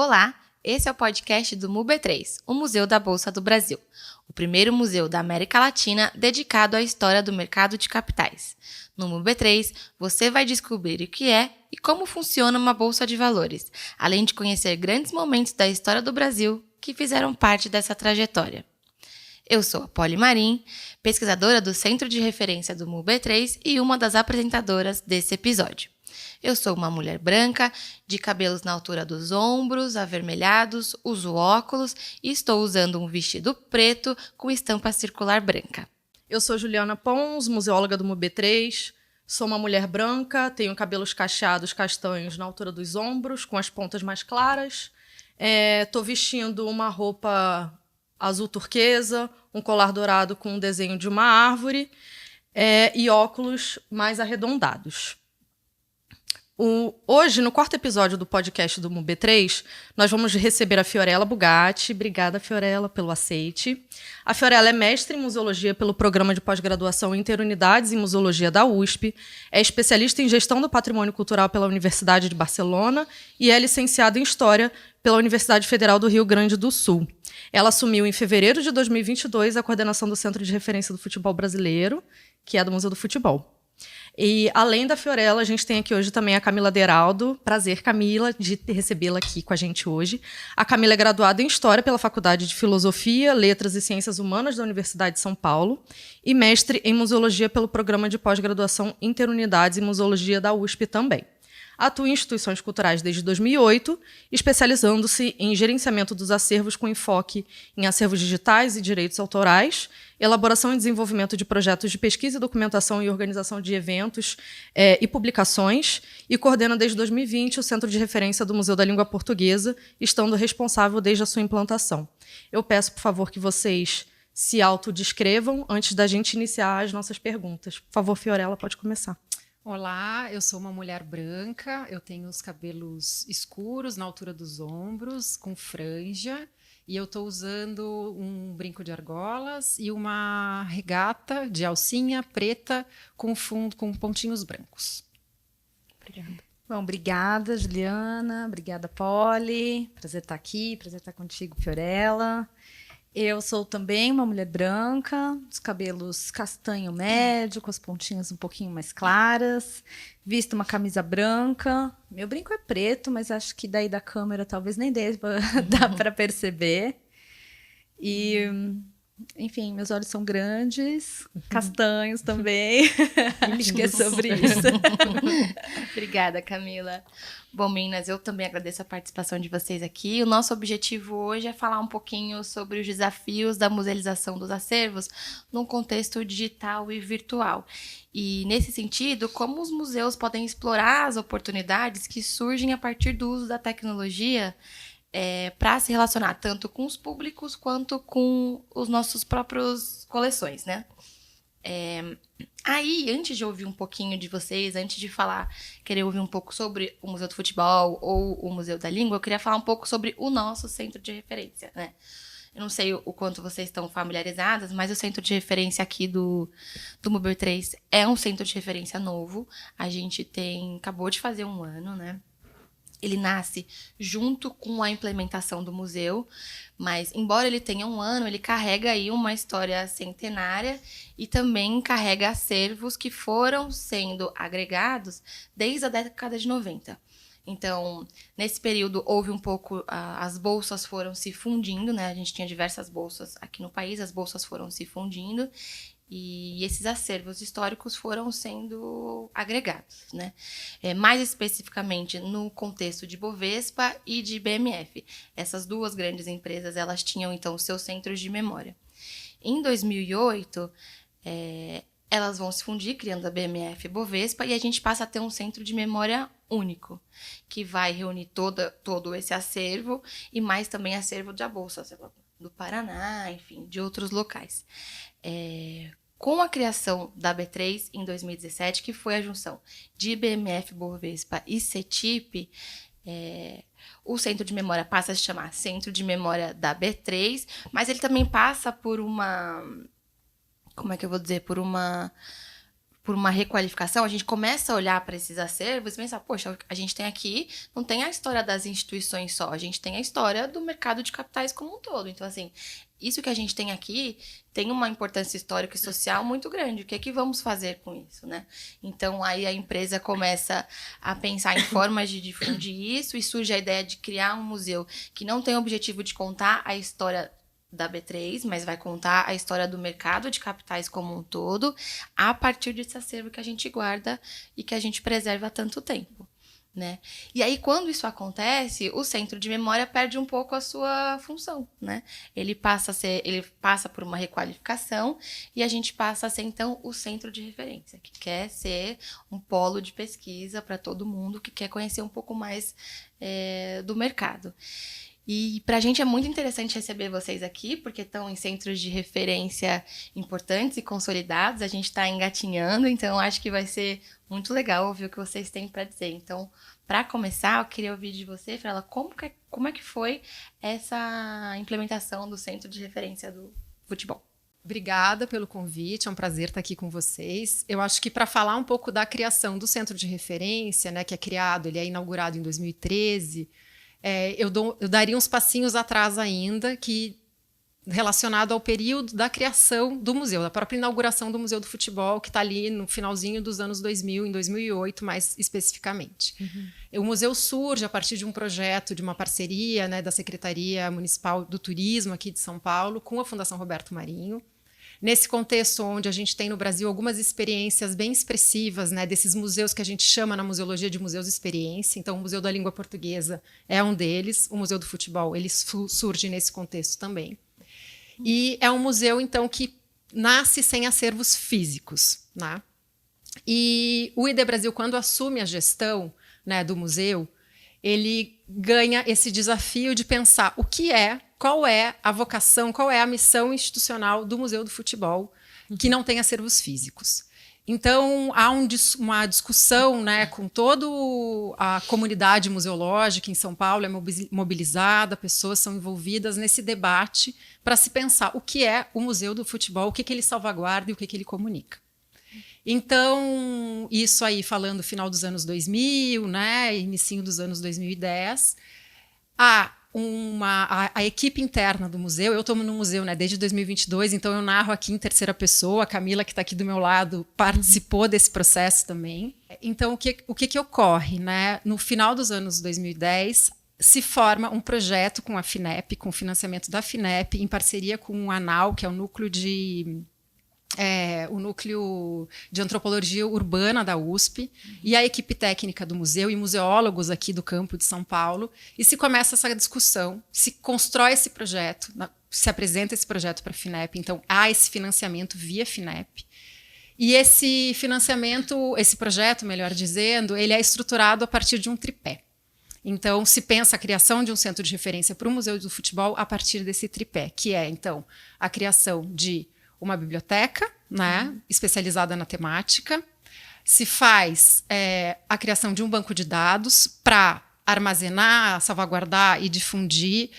Olá, esse é o podcast do MUB3, o Museu da Bolsa do Brasil, o primeiro museu da América Latina dedicado à história do mercado de capitais. No MUB3, você vai descobrir o que é e como funciona uma bolsa de valores, além de conhecer grandes momentos da história do Brasil que fizeram parte dessa trajetória. Eu sou a Polly Marim, pesquisadora do Centro de Referência do MUB3 e uma das apresentadoras desse episódio. Eu sou uma mulher branca, de cabelos na altura dos ombros, avermelhados, uso óculos e estou usando um vestido preto com estampa circular branca. Eu sou Juliana Pons, museóloga do MUB3, sou uma mulher branca, tenho cabelos cacheados castanhos na altura dos ombros, com as pontas mais claras. Estou vestindo uma roupa azul turquesa, um colar dourado com um desenho de uma árvore e óculos mais arredondados. Hoje, no quarto episódio do podcast do MUB3, nós vamos receber a Fiorella Bugatti. Obrigada, Fiorella, pelo aceite. A Fiorella é mestre em museologia pelo Programa de Pós-Graduação Interunidades em Museologia da USP, é especialista em gestão do patrimônio cultural pela Universidade de Barcelona e é licenciada em História pela Universidade Federal do Rio Grande do Sul. Ela assumiu em fevereiro de 2022 a coordenação do Centro de Referência do Futebol Brasileiro, que é do Museu do Futebol. E, além da Fiorella, a gente tem aqui hoje também a Camila Deraldo. Prazer, Camila, de recebê-la aqui com a gente hoje. A Camila é graduada em História pela Faculdade de Filosofia, Letras e Ciências Humanas da Universidade de São Paulo e mestre em Museologia pelo Programa de Pós-Graduação Interunidades em Museologia da USP também. Atua em instituições culturais desde 2008, especializando-se em gerenciamento dos acervos com enfoque em acervos digitais e direitos autorais, elaboração e desenvolvimento de projetos de pesquisa e documentação e organização de eventos e publicações, e coordena desde 2020 o Centro de Referência do Museu da Língua Portuguesa, estando responsável desde a sua implantação. Eu peço, por favor, que vocês se autodescrevam antes da gente iniciar as nossas perguntas. Por favor, Fiorella, pode começar. Olá, eu sou uma mulher branca, eu tenho os cabelos escuros na altura dos ombros, com franja, e eu estou usando um brinco de argolas e uma regata de alcinha preta com fundo com pontinhos brancos. Obrigada. Bom, obrigada, Juliana, obrigada, Polly, prazer estar aqui, prazer estar contigo, Fiorella. Eu sou também uma mulher branca, os cabelos castanho médio, com as pontinhas um pouquinho mais claras. Visto uma camisa branca. Meu brinco é preto, mas acho que daí da câmera talvez nem dá para perceber. E, enfim, meus olhos são grandes, castanhos também. Acho que é sobre isso. Obrigada, Camila. Bom, meninas, eu também agradeço a participação de vocês aqui. O nosso objetivo hoje é falar um pouquinho sobre os desafios da musealização dos acervos num contexto digital e virtual. E, nesse sentido, como os museus podem explorar as oportunidades que surgem a partir do uso da tecnologia para se relacionar tanto com os públicos quanto com os nossos próprios coleções, né? Aí, antes de ouvir um pouquinho de vocês, antes de querer ouvir um pouco sobre o Museu do Futebol ou o Museu da Língua, eu queria falar um pouco sobre o nosso centro de referência, né? Eu não sei o quanto vocês estão familiarizadas, mas o centro de referência aqui do MUB3 é um centro de referência novo. A gente acabou de fazer um ano, né? Ele nasce junto com a implementação do museu, mas, embora ele tenha um ano, ele carrega aí uma história centenária e também carrega acervos que foram sendo agregados desde a década de 90. Então, nesse período, houve um pouco... as bolsas foram se fundindo, né? A gente tinha diversas bolsas aqui no país, as bolsas foram se fundindo e esses acervos históricos foram sendo agregados, né? Mais especificamente no contexto de Bovespa e de BMF. Essas duas grandes empresas, elas tinham, então, seus centros de memória. Em 2008, elas vão se fundir, criando a BMF e Bovespa, e a gente passa a ter um centro de memória único, que vai reunir todo esse acervo e mais também acervo da Bolsa do Paraná, enfim, de outros locais. Com a criação da B3 em 2017, que foi a junção de BMF, Bovespa e CETIP, o Centro de Memória passa a se chamar Centro de Memória da B3, mas ele também passa por uma... Como é que eu vou dizer? Por por uma requalificação, a gente começa a olhar para esses acervos e pensar, poxa, a gente tem aqui, não tem a história das instituições só, a gente tem a história do mercado de capitais como um todo. Então, assim, isso que a gente tem aqui tem uma importância histórica e social muito grande. O que é que vamos fazer com isso, né? Então, aí a empresa começa a pensar em formas de difundir isso e surge a ideia de criar um museu que não tem o objetivo de contar a história da B3, mas vai contar a história do mercado de capitais como um todo, a partir desse acervo que a gente guarda e que a gente preserva há tanto tempo, né? E aí, quando isso acontece, o centro de memória perde um pouco a sua função, né? Ele passa por uma requalificação e a gente passa a ser, então, o centro de referência, que quer ser um polo de pesquisa para todo mundo que quer conhecer um pouco mais do mercado. E para a gente é muito interessante receber vocês aqui, porque estão em centros de referência importantes e consolidados. A gente está engatinhando, então acho que vai ser muito legal ouvir o que vocês têm para dizer. Então, para começar, eu queria ouvir de você, Frela, como é que foi essa implementação do centro de referência do futebol? Obrigada pelo convite, é um prazer estar aqui com vocês. Eu acho que para falar um pouco da criação do centro de referência, né, que é criado, ele é inaugurado em 2013, eu daria uns passinhos atrás ainda, relacionado ao período da criação do museu, da própria inauguração do Museu do Futebol, que está ali no finalzinho dos anos 2000, em 2008, mais especificamente. O museu surge a partir de um projeto, de uma parceria, né, da Secretaria Municipal do Turismo aqui de São Paulo, com a Fundação Roberto Marinho. Nesse contexto onde a gente tem no Brasil algumas experiências bem expressivas, né, desses museus que a gente chama na museologia de museus de experiência. Então, o Museu da Língua Portuguesa é um deles. O Museu do Futebol, ele surge nesse contexto também. E é um museu, então, que nasce sem acervos físicos, né? E o ID Brasil, quando assume a gestão, né, do museu, ele ganha esse desafio de pensar qual é a vocação, qual é a missão institucional do Museu do Futebol, que não tem acervos físicos. Então, há uma discussão, né, com toda a comunidade museológica em São Paulo, é mobilizada, pessoas são envolvidas nesse debate para se pensar o que é o Museu do Futebol, o que ele salvaguarda e o que ele comunica. Então, isso aí falando final dos anos 2000, né, inicinho dos anos 2010, a equipe interna do museu, eu estou no museu, né, desde 2022, então eu narro aqui em terceira pessoa, a Camila, que está aqui do meu lado, participou desse processo também. Então, o que ocorre? Né? No final dos anos 2010, se forma um projeto com a FINEP, com o financiamento da FINEP, em parceria com o ANAU, que é o núcleo de antropologia urbana da USP, e a equipe técnica do museu e museólogos aqui do campo de São Paulo, e se começa essa discussão, se constrói esse projeto, se apresenta esse projeto para a FINEP, então há esse financiamento via FINEP, e esse financiamento, esse projeto, melhor dizendo, ele é estruturado a partir de um tripé. Então, se pensa a criação de um centro de referência para o Museu do Futebol a partir desse tripé, que é, então, a criação de uma biblioteca, né, especializada na temática. Se faz a criação de um banco de dados para armazenar, salvaguardar e difundir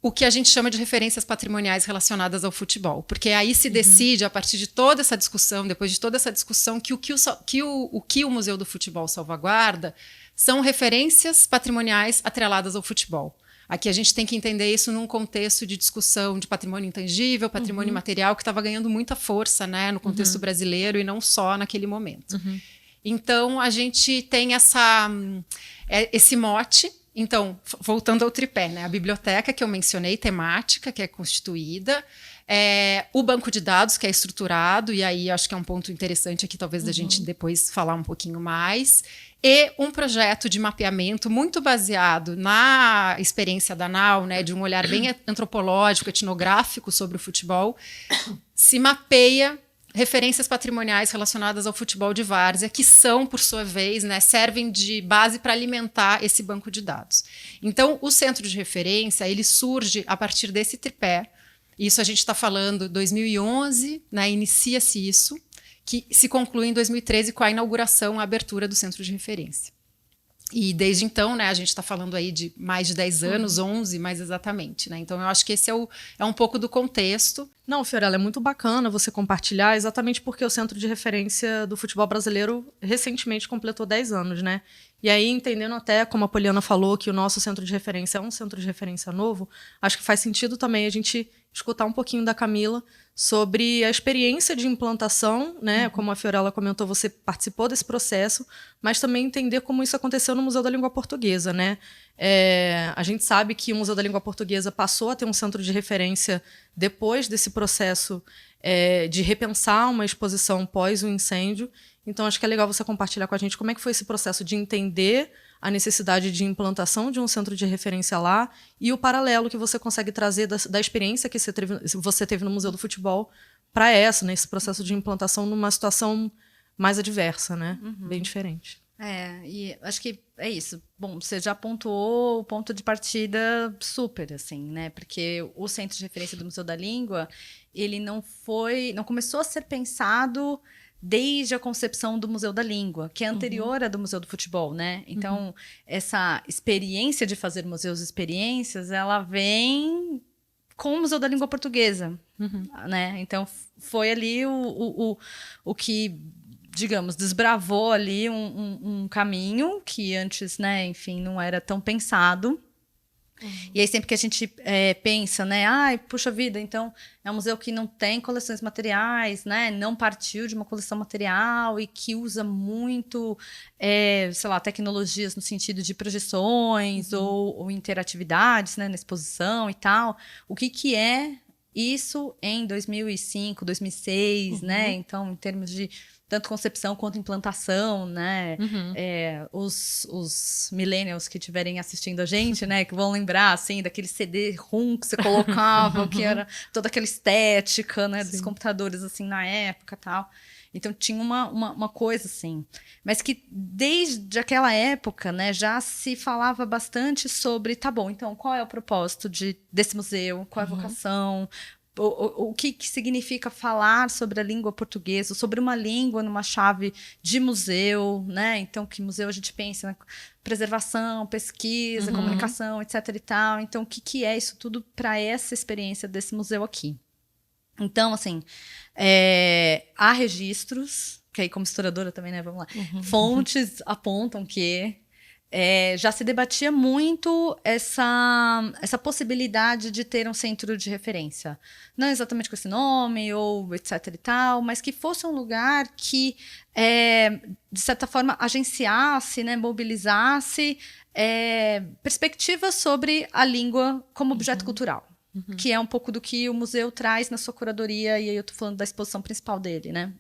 o que a gente chama de referências patrimoniais relacionadas ao futebol. Porque aí se decide, a partir de toda essa discussão, depois de toda essa discussão, que o que o Museu do Futebol salvaguarda são referências patrimoniais atreladas ao futebol. Aqui a gente tem que entender isso num contexto de discussão de patrimônio intangível, patrimônio material, que estava ganhando muita força, né, no contexto brasileiro e não só naquele momento. Então, a gente tem esse mote. Então, voltando ao tripé, né, a biblioteca que eu mencionei, temática, que é constituída, o banco de dados, que é estruturado, e aí acho que é um ponto interessante aqui, talvez, da gente depois falar um pouquinho mais, e um projeto de mapeamento muito baseado na experiência da NAU, né, de um olhar bem antropológico, etnográfico sobre o futebol, se mapeia referências patrimoniais relacionadas ao futebol de várzea, que são, por sua vez, né, servem de base para alimentar esse banco de dados. Então, o centro de referência, ele surge a partir desse tripé. Isso a gente está falando 2011, né, inicia-se isso, que se conclui em 2013 com a inauguração, a abertura do centro de referência. E desde então, né, a gente está falando aí de mais de 10 anos, 11 mais exatamente, né? Então eu acho que esse é um pouco do contexto. Não, Fiorella, é muito bacana você compartilhar, exatamente porque o Centro de Referência do Futebol Brasileiro recentemente completou 10 anos, né? E aí, entendendo até, como a Poliana falou, que o nosso Centro de Referência é um Centro de Referência novo, acho que faz sentido também a gente escutar um pouquinho da Camila sobre a experiência de implantação, né? Como a Fiorella comentou, você participou desse processo, mas também entender como isso aconteceu no Museu da Língua Portuguesa, né? A gente sabe que o Museu da Língua Portuguesa passou a ter um centro de referência depois desse processo de repensar uma exposição pós o incêndio. Então, acho que é legal você compartilhar com a gente como é que foi esse processo de entender a necessidade de implantação de um centro de referência lá e o paralelo que você consegue trazer da experiência que você teve no Museu do Futebol para nesse processo de implantação numa situação mais adversa, né? Bem diferente. E acho que é isso. Bom, você já pontuou o ponto de partida super, assim, né? Porque o Centro de Referência do Museu da Língua, ele não começou a ser pensado desde a concepção do Museu da Língua, que é anterior à do Museu do Futebol, né? Então, essa experiência de fazer museus experiências, ela vem com o Museu da Língua Portuguesa, né? Então, foi ali o que, digamos, desbravou ali um caminho que antes, né, enfim, não era tão pensado. E aí sempre que a gente pensa, né, puxa vida, então é um museu que não tem coleções materiais, né, não partiu de uma coleção material e que usa muito, sei lá, tecnologias no sentido de projeções ou interatividades, né, na exposição e tal. O que é isso em 2005, 2006, né, então em termos de tanto concepção quanto implantação, né? Os millennials que estiverem assistindo a gente, né? Que vão lembrar, assim, daquele CD-ROM que você colocava, que era toda aquela estética, né? Dos computadores, assim, na época e tal. Então, tinha uma coisa, assim. Mas que, desde aquela época, né? Já se falava bastante sobre, tá bom, então, qual é o propósito desse museu? Qual é a vocação? O que significa falar sobre a língua portuguesa, sobre uma língua numa chave de museu, né? Então, que museu a gente pensa na preservação, pesquisa, comunicação, etc. e tal. Então, o que é isso tudo para essa experiência desse museu aqui? Então, assim, há registros, que aí como historiadora também, né? Vamos lá. Fontes apontam que já se debatia muito essa possibilidade de ter um centro de referência. Não exatamente com esse nome, ou etc e tal, mas que fosse um lugar que, de certa forma, agenciasse, né, mobilizasse perspectivas sobre a língua como objeto cultural. Que é um pouco do que o museu traz na sua curadoria, e aí eu estou falando da exposição principal dele, né?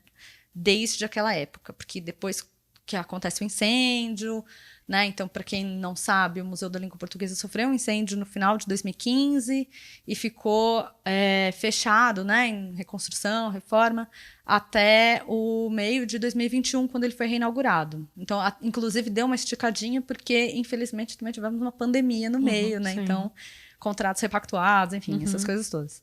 Desde aquela época, porque depois que acontece o incêndio, né? Então, para quem não sabe, o Museu da Língua Portuguesa sofreu um incêndio no final de 2015 e ficou fechado, né, em reconstrução, reforma, até o meio de 2021, quando ele foi reinaugurado. Então, inclusive, deu uma esticadinha, porque, infelizmente, também tivemos uma pandemia no meio, né? Sim. Então, contratos repactuados, enfim, essas coisas todas.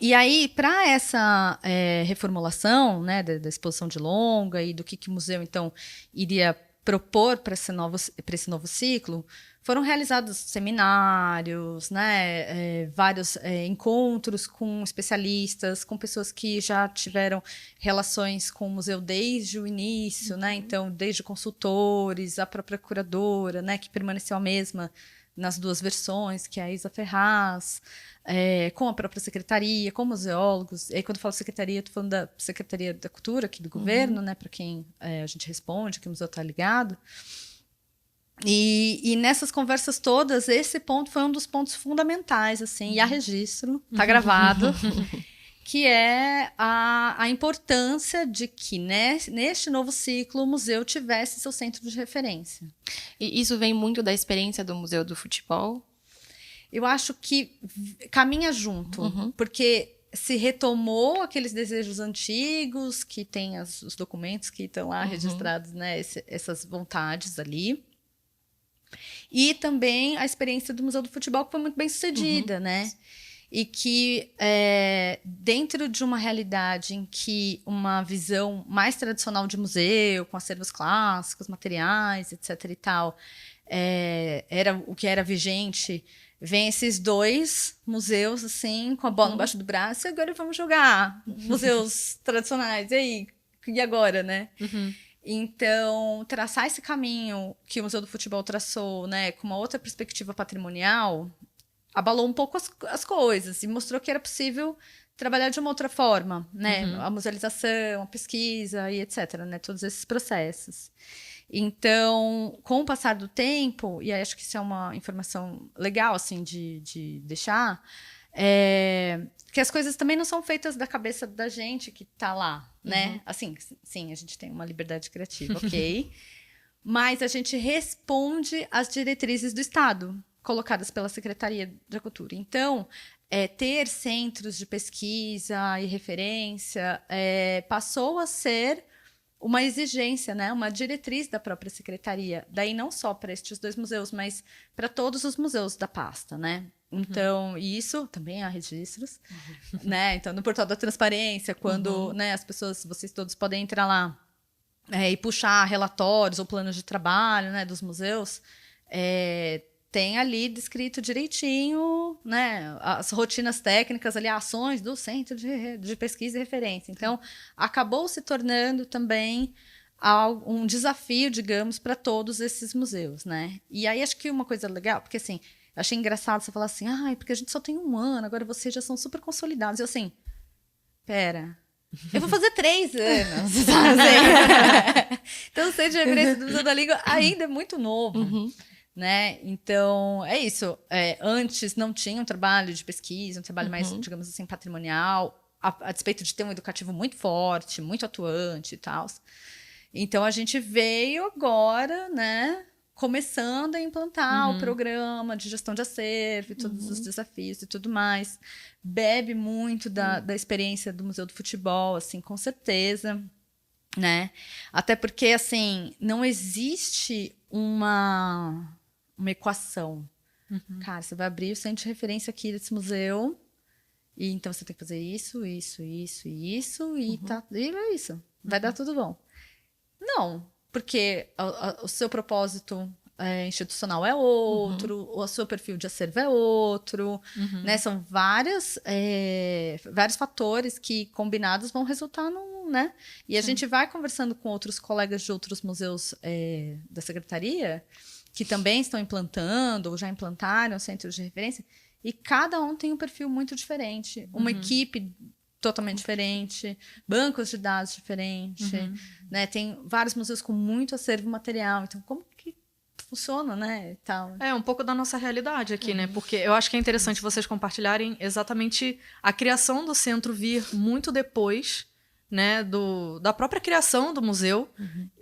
E aí, para essa reformulação, né, da exposição de longa e do que o museu, então, iria propor para esse novo ciclo, foram realizados seminários, né, vários encontros com especialistas, com pessoas que já tiveram relações com o museu desde o início, né, então, desde consultores, a própria curadora, né, que permaneceu a mesma nas duas versões, que é a Isa Ferraz, com a própria secretaria, com museólogos. E aí, quando eu falo secretaria, eu estou falando da Secretaria da Cultura aqui do governo, né, para quem a gente responde, que o museu está ligado. E nessas conversas todas, esse ponto foi um dos pontos fundamentais, assim, e há registro, está gravado, que é a importância de que, neste novo ciclo, o museu tivesse seu centro de referência. E isso vem muito da experiência do Museu do Futebol? Eu acho que caminha junto, porque se retomou aqueles desejos antigos, que tem os documentos que estão lá registrados, né, essas vontades ali. E também a experiência do Museu do Futebol, que foi muito bem sucedida, né? e que dentro de uma realidade em que uma visão mais tradicional de museu, com acervos clássicos, materiais, etc. e tal, era o que era vigente, vem esses dois museus, assim, com a bola embaixo do braço, e agora vamos jogar museus tradicionais. E aí? E agora, né? Então, traçar esse caminho que o Museu do Futebol traçou, né, com uma outra perspectiva patrimonial, abalou um pouco as coisas e mostrou que era possível trabalhar de uma outra forma, né? A musealização, a pesquisa e etc., né? Todos esses processos. Então, com o passar do tempo, e acho que isso é uma informação legal, assim, de deixar, que as coisas também não são feitas da cabeça da gente que está lá, né? Assim, sim, a gente tem uma liberdade criativa, ok? Mas a gente responde às diretrizes do Estado, colocadas pela Secretaria da Cultura. Então, ter centros de pesquisa e referência passou a ser uma exigência, né? Uma diretriz da própria secretaria. Daí não só para estes dois museus, mas para todos os museus da pasta, né? Então, e isso também há registros, né? Então, no portal da transparência, quando né, as pessoas, vocês todos podem entrar lá e puxar relatórios ou planos de trabalho, né, dos museus, tem ali descrito direitinho, né, as rotinas técnicas, ali, ações do Centro de Pesquisa e Referência. Então, acabou se tornando também um desafio, digamos, para todos esses museus, né? E aí, acho que uma coisa legal, porque assim, eu achei engraçado você falar assim, porque a gente só tem 1 ano, agora vocês já são super consolidados. E eu assim, pera, eu vou fazer 3 anos, sabe? Então, o Centro de Referência do Museu da Língua ainda é muito novo. Né? Então, é isso. Antes não tinha um trabalho de pesquisa, um trabalho mais, digamos assim, patrimonial, a despeito de ter um educativo muito forte, muito atuante e tal. Então, a gente veio agora, né, começando a implantar o programa de gestão de acervo, e todos os desafios e tudo mais. Bebe muito da experiência do Museu do Futebol, assim, com certeza. Né? Até porque, assim, não existe uma equação. Cara, você vai abrir o centro de referência aqui desse museu e então você tem que fazer isso, isso, isso e isso e é isso. Vai dar tudo bom. Não, porque o seu propósito institucional é outro, o seu perfil de acervo é outro, né? São vários fatores que combinados vão resultar num, né? E a gente vai conversando com outros colegas de outros museus da Secretaria que também estão implantando ou já implantaram centros de referência e cada um tem um perfil muito diferente, uma equipe totalmente diferente, bancos de dados diferentes, né? Tem vários museus com muito acervo material, então como que funciona, né? Tal. Um pouco da nossa realidade aqui, né? Porque eu acho que é interessante vocês compartilharem exatamente a criação do centro vir muito depois, né, da própria criação do museu,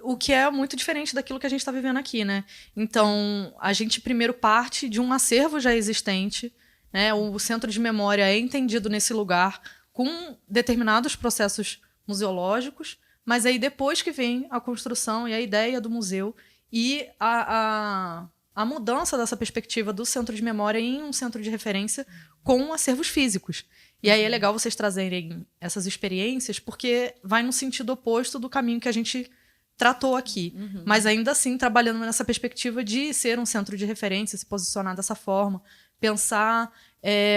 o que é muito diferente daquilo que a gente está vivendo aqui, né? Então, a gente primeiro parte de um acervo já existente, né? O centro de memória é entendido nesse lugar com determinados processos museológicos, mas aí depois que vem a construção e a ideia do museu e a mudança dessa perspectiva do centro de memória em um centro de referência com acervos físicos. E aí é legal vocês trazerem essas experiências, porque vai no sentido oposto do caminho que a gente tratou aqui. Mas ainda assim, trabalhando nessa perspectiva de ser um centro de referência, se posicionar dessa forma, pensar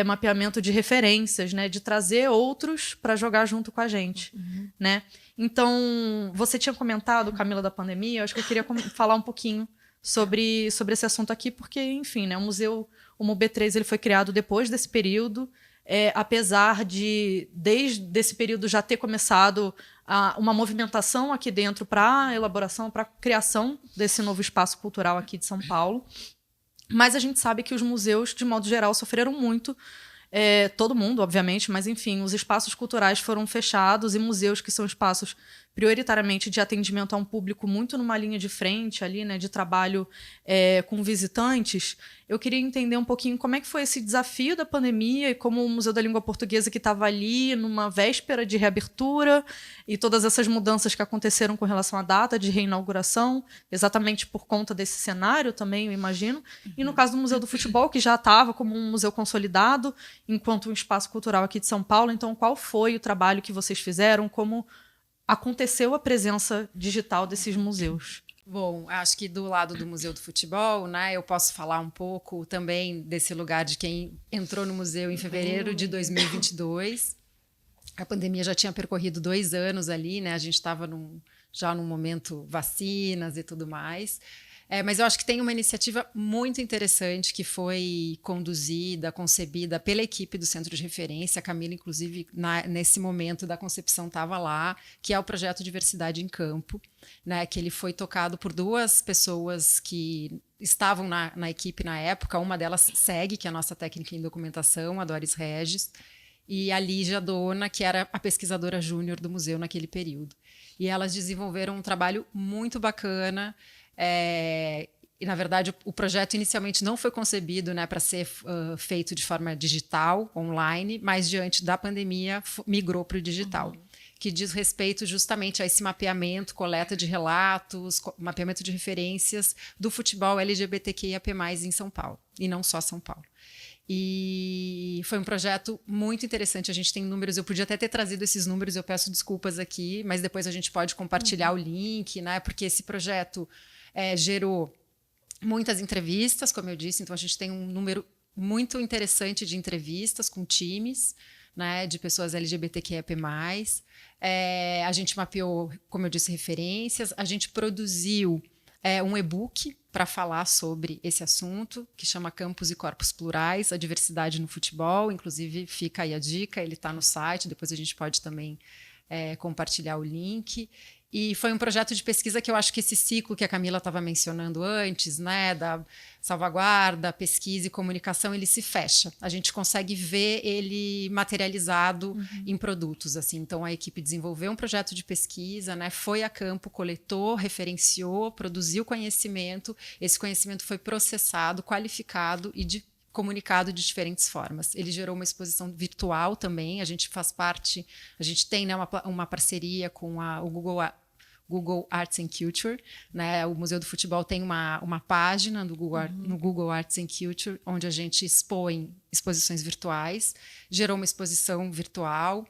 mapeamento de referências, né, de trazer outros para jogar junto com a gente. Né? Então, você tinha comentado, Camila, da pandemia, eu acho que eu queria falar um pouquinho sobre esse assunto aqui, porque, enfim, né, o MUB3 ele foi criado depois desse período, apesar de, desde esse período, já ter começado uma movimentação aqui dentro para a elaboração, para a criação desse novo espaço cultural aqui de São Paulo. Mas a gente sabe que os museus, de modo geral, sofreram muito. Todo mundo, obviamente, mas, enfim, os espaços culturais foram fechados e museus que são espaços prioritariamente de atendimento a um público muito numa linha de frente ali, né, de trabalho com visitantes, eu queria entender um pouquinho como é que foi esse desafio da pandemia e como o Museu da Língua Portuguesa, que estava ali numa véspera de reabertura e todas essas mudanças que aconteceram com relação à data de reinauguração, exatamente por conta desse cenário também, eu imagino. E no caso do Museu do Futebol, que já estava como um museu consolidado, enquanto um espaço cultural aqui de São Paulo. Então, qual foi o trabalho que vocês fizeram? Como aconteceu a presença digital desses museus? Bom, acho que do lado do Museu do Futebol, né, eu posso falar um pouco também desse lugar de quem entrou no museu em fevereiro de 2022. A pandemia já tinha percorrido 2 anos ali, né? A gente estava já num momento vacinas e tudo mais. Mas eu acho que tem uma iniciativa muito interessante que foi conduzida, concebida pela equipe do Centro de Referência. A Camila, inclusive, nesse momento da concepção estava lá, que é o projeto Diversidade em Campo, né, que ele foi tocado por 2 pessoas que estavam na equipe na época. Uma delas segue, que é a nossa técnica em documentação, a Doris Regis, e a Lígia Dona, que era a pesquisadora júnior do museu naquele período. E elas desenvolveram um trabalho muito bacana. E, na verdade, o projeto inicialmente não foi concebido, né, para ser feito de forma digital, online, mas diante da pandemia migrou para o digital, que diz respeito justamente a esse mapeamento, coleta de relatos, mapeamento de referências do futebol LGBTQIAP+, em São Paulo, e não só São Paulo. E foi um projeto muito interessante. A gente tem números, eu podia até ter trazido esses números, eu peço desculpas aqui, mas depois a gente pode compartilhar o link, né? Porque esse projeto gerou muitas entrevistas, como eu disse, então a gente tem um número muito interessante de entrevistas com times, né, de pessoas LGBTQIAP+. A gente mapeou, como eu disse, referências, a gente produziu um e-book para falar sobre esse assunto, que chama Campos e Corpos Plurais, a diversidade no futebol. Inclusive, fica aí a dica, ele está no site, depois a gente pode também compartilhar o link. E foi um projeto de pesquisa que eu acho que esse ciclo que a Camila estava mencionando antes, né, da salvaguarda, pesquisa e comunicação, ele se fecha. A gente consegue ver ele materializado em produtos, assim. Então, a equipe desenvolveu um projeto de pesquisa, né, foi a campo, coletou, referenciou, produziu conhecimento. Esse conhecimento foi processado, qualificado e comunicado de diferentes formas. Ele gerou uma exposição virtual também. A gente faz parte, a gente tem, né, uma parceria com o Google Arts and Culture, né? O Museu do Futebol tem uma página no Google Arts and Culture, onde a gente expõe exposições virtuais, gerou uma exposição virtual.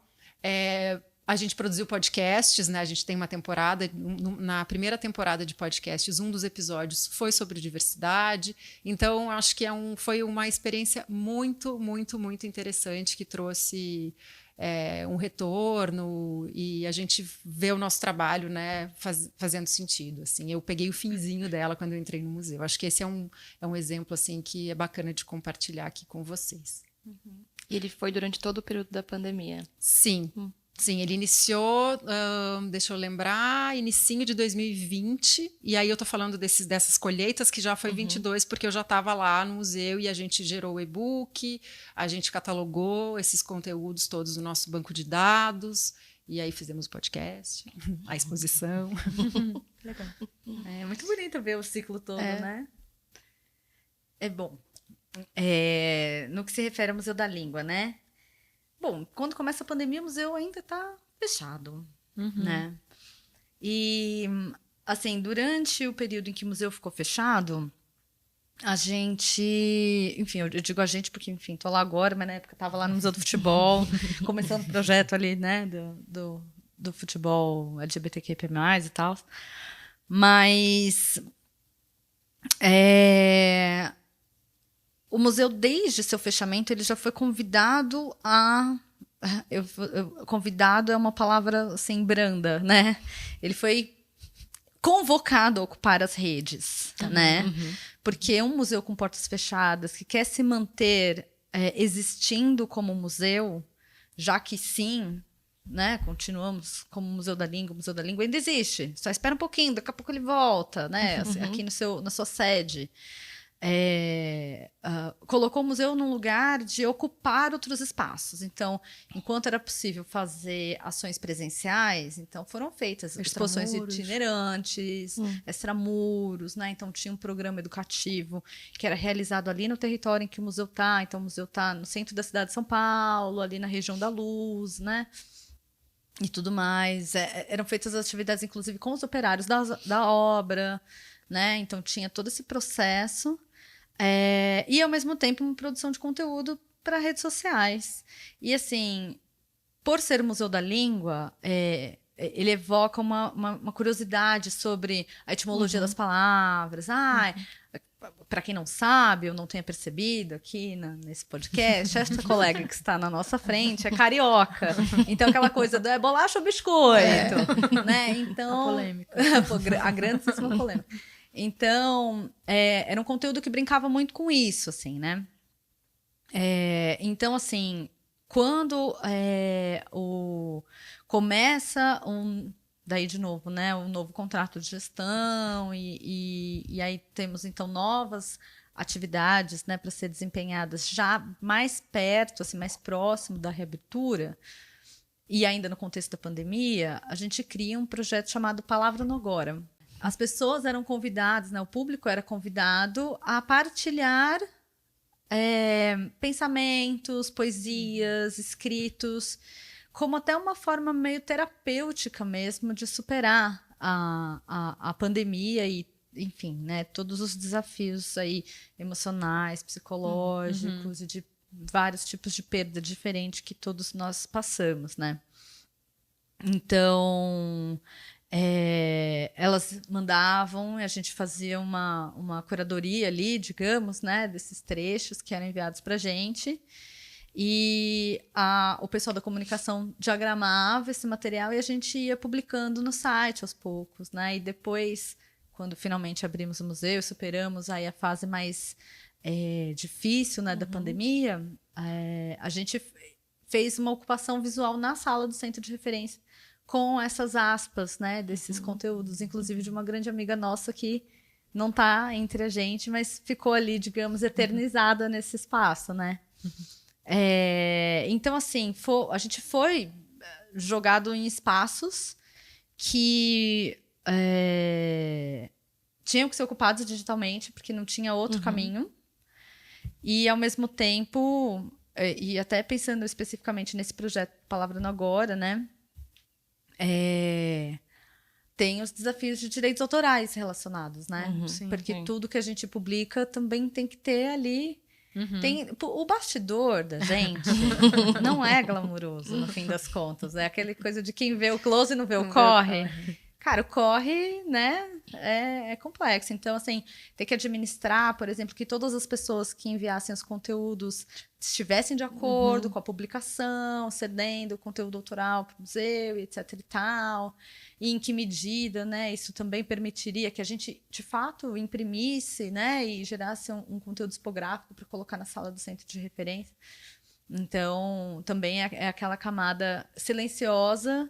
A gente produziu podcasts, né? A gente tem uma temporada, na primeira temporada de podcasts, um dos episódios foi sobre diversidade. Então, acho que foi uma experiência muito, muito, muito interessante, que trouxe um retorno, e a gente vê o nosso trabalho, né, fazendo sentido. Assim. Eu peguei o finzinho dela quando eu entrei no museu. Acho que esse é um exemplo assim, que é bacana de compartilhar aqui com vocês. E ele foi durante todo o período da pandemia? Sim. Sim, ele iniciou, deixa eu lembrar, inicinho de 2020, e aí eu tô falando dessas colheitas, que já foi 22, porque eu já estava lá no museu e a gente gerou o e-book, a gente catalogou esses conteúdos todos no nosso banco de dados, e aí fizemos o podcast, a exposição. Legal. É muito bonito ver o ciclo todo, né? É bom. No que se refere ao Museu da Língua, né? Bom, quando começa a pandemia, o museu ainda está fechado, né? E, assim, durante o período em que o museu ficou fechado, a gente... Enfim, eu digo a gente porque, enfim, estou lá agora, mas na época estava lá no Museu do Futebol, começando o projeto ali, né, do futebol LGBTQIA+, e tal. Mas... O museu, desde seu fechamento, ele já foi convidado a... convidado é uma palavra assim, branda, né? Ele foi convocado a ocupar as redes, né? Porque um museu com portas fechadas, que quer se manter existindo como museu, já que sim, né? Continuamos como Museu da Língua, o Museu da Língua ainda existe. Só espera um pouquinho, daqui a pouco ele volta, né? Assim, aqui na sua sede. colocou o museu num lugar de ocupar outros espaços. Então, enquanto era possível fazer ações presenciais, então foram feitas exposições itinerantes, extramuros, né? Então tinha um programa educativo que era realizado ali no território em que o museu está. Então o museu está no centro da cidade de São Paulo, ali na região da Luz, né? E tudo mais. Eram feitas atividades, inclusive, com os operários da obra, né? Então tinha todo esse processo. E, ao mesmo tempo, uma produção de conteúdo para redes sociais. E, assim, por ser o Museu da Língua, ele evoca uma curiosidade sobre a etimologia das palavras. Para quem não sabe, ou não tenha percebido aqui nesse podcast, esta colega que está na nossa frente é carioca. Então, aquela coisa do bolacha ou biscoito. Né? Então, a polêmica. A grandíssima polêmica. Então, era um conteúdo que brincava muito com isso, assim, né? Então, assim, quando começa daí, de novo, né, um novo contrato de gestão e aí temos, então, novas atividades, né, para ser desempenhadas já mais perto, assim, mais próximo da reabertura, e ainda no contexto da pandemia, a gente cria um projeto chamado Palavra no Agora. As pessoas eram convidadas, né, o público era convidado a partilhar pensamentos, poesias, escritos, como até uma forma meio terapêutica mesmo de superar a pandemia e, enfim, né, todos os desafios aí emocionais, psicológicos e de vários tipos de perda diferente que todos nós passamos, né? Então, elas mandavam e a gente fazia uma curadoria ali, digamos, né, desses trechos que eram enviados para a gente. E o pessoal da comunicação diagramava esse material e a gente ia publicando no site aos poucos, né? E depois, quando finalmente abrimos o museu e superamos aí a fase mais difícil, né, da pandemia, a gente fez uma ocupação visual na sala do Centro de Referência com essas aspas, né, desses conteúdos, inclusive de uma grande amiga nossa que não está entre a gente, mas ficou ali, digamos, eternizada nesse espaço, né? Então, assim, a gente foi jogado em espaços que tinham que ser ocupados digitalmente, porque não tinha outro caminho. E, ao mesmo tempo, e até pensando especificamente nesse projeto Palavra no Agora, né? Tem os desafios de direitos autorais relacionados, né? Porque tudo que a gente publica também tem que ter ali. O bastidor da gente não é glamuroso, no fim das contas. É aquela coisa de quem vê o close e não vê o corre. Cara, o corre, né, é complexo. Então, assim, ter que administrar, por exemplo, que todas as pessoas que enviassem os conteúdos estivessem de acordo com a publicação, cedendo o conteúdo autoral para o museu, etc e tal. E em que medida, né, isso também permitiria que a gente, de fato, imprimisse, né, e gerasse um conteúdo tipográfico para colocar na sala do Centro de Referência. Então, também é aquela camada silenciosa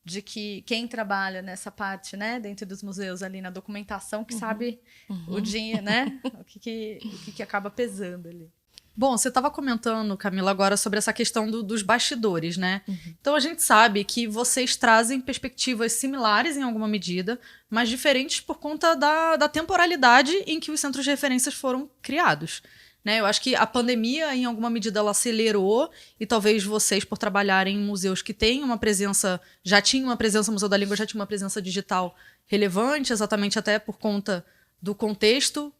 de que quem trabalha nessa parte, né, dentro dos museus ali na documentação, que sabe o dia, né, o que acaba pesando ali. Bom, você estava comentando, Camila, agora sobre essa questão dos bastidores, né? Então a gente sabe que vocês trazem perspectivas similares em alguma medida, mas diferentes por conta da temporalidade em que os centros de referências foram criados. Né? Eu acho que a pandemia, em alguma medida, ela acelerou, e talvez vocês, por trabalharem em museus que têm uma presença, já tinham uma presença, o Museu da Língua já tinha uma presença digital relevante, exatamente até por conta do contexto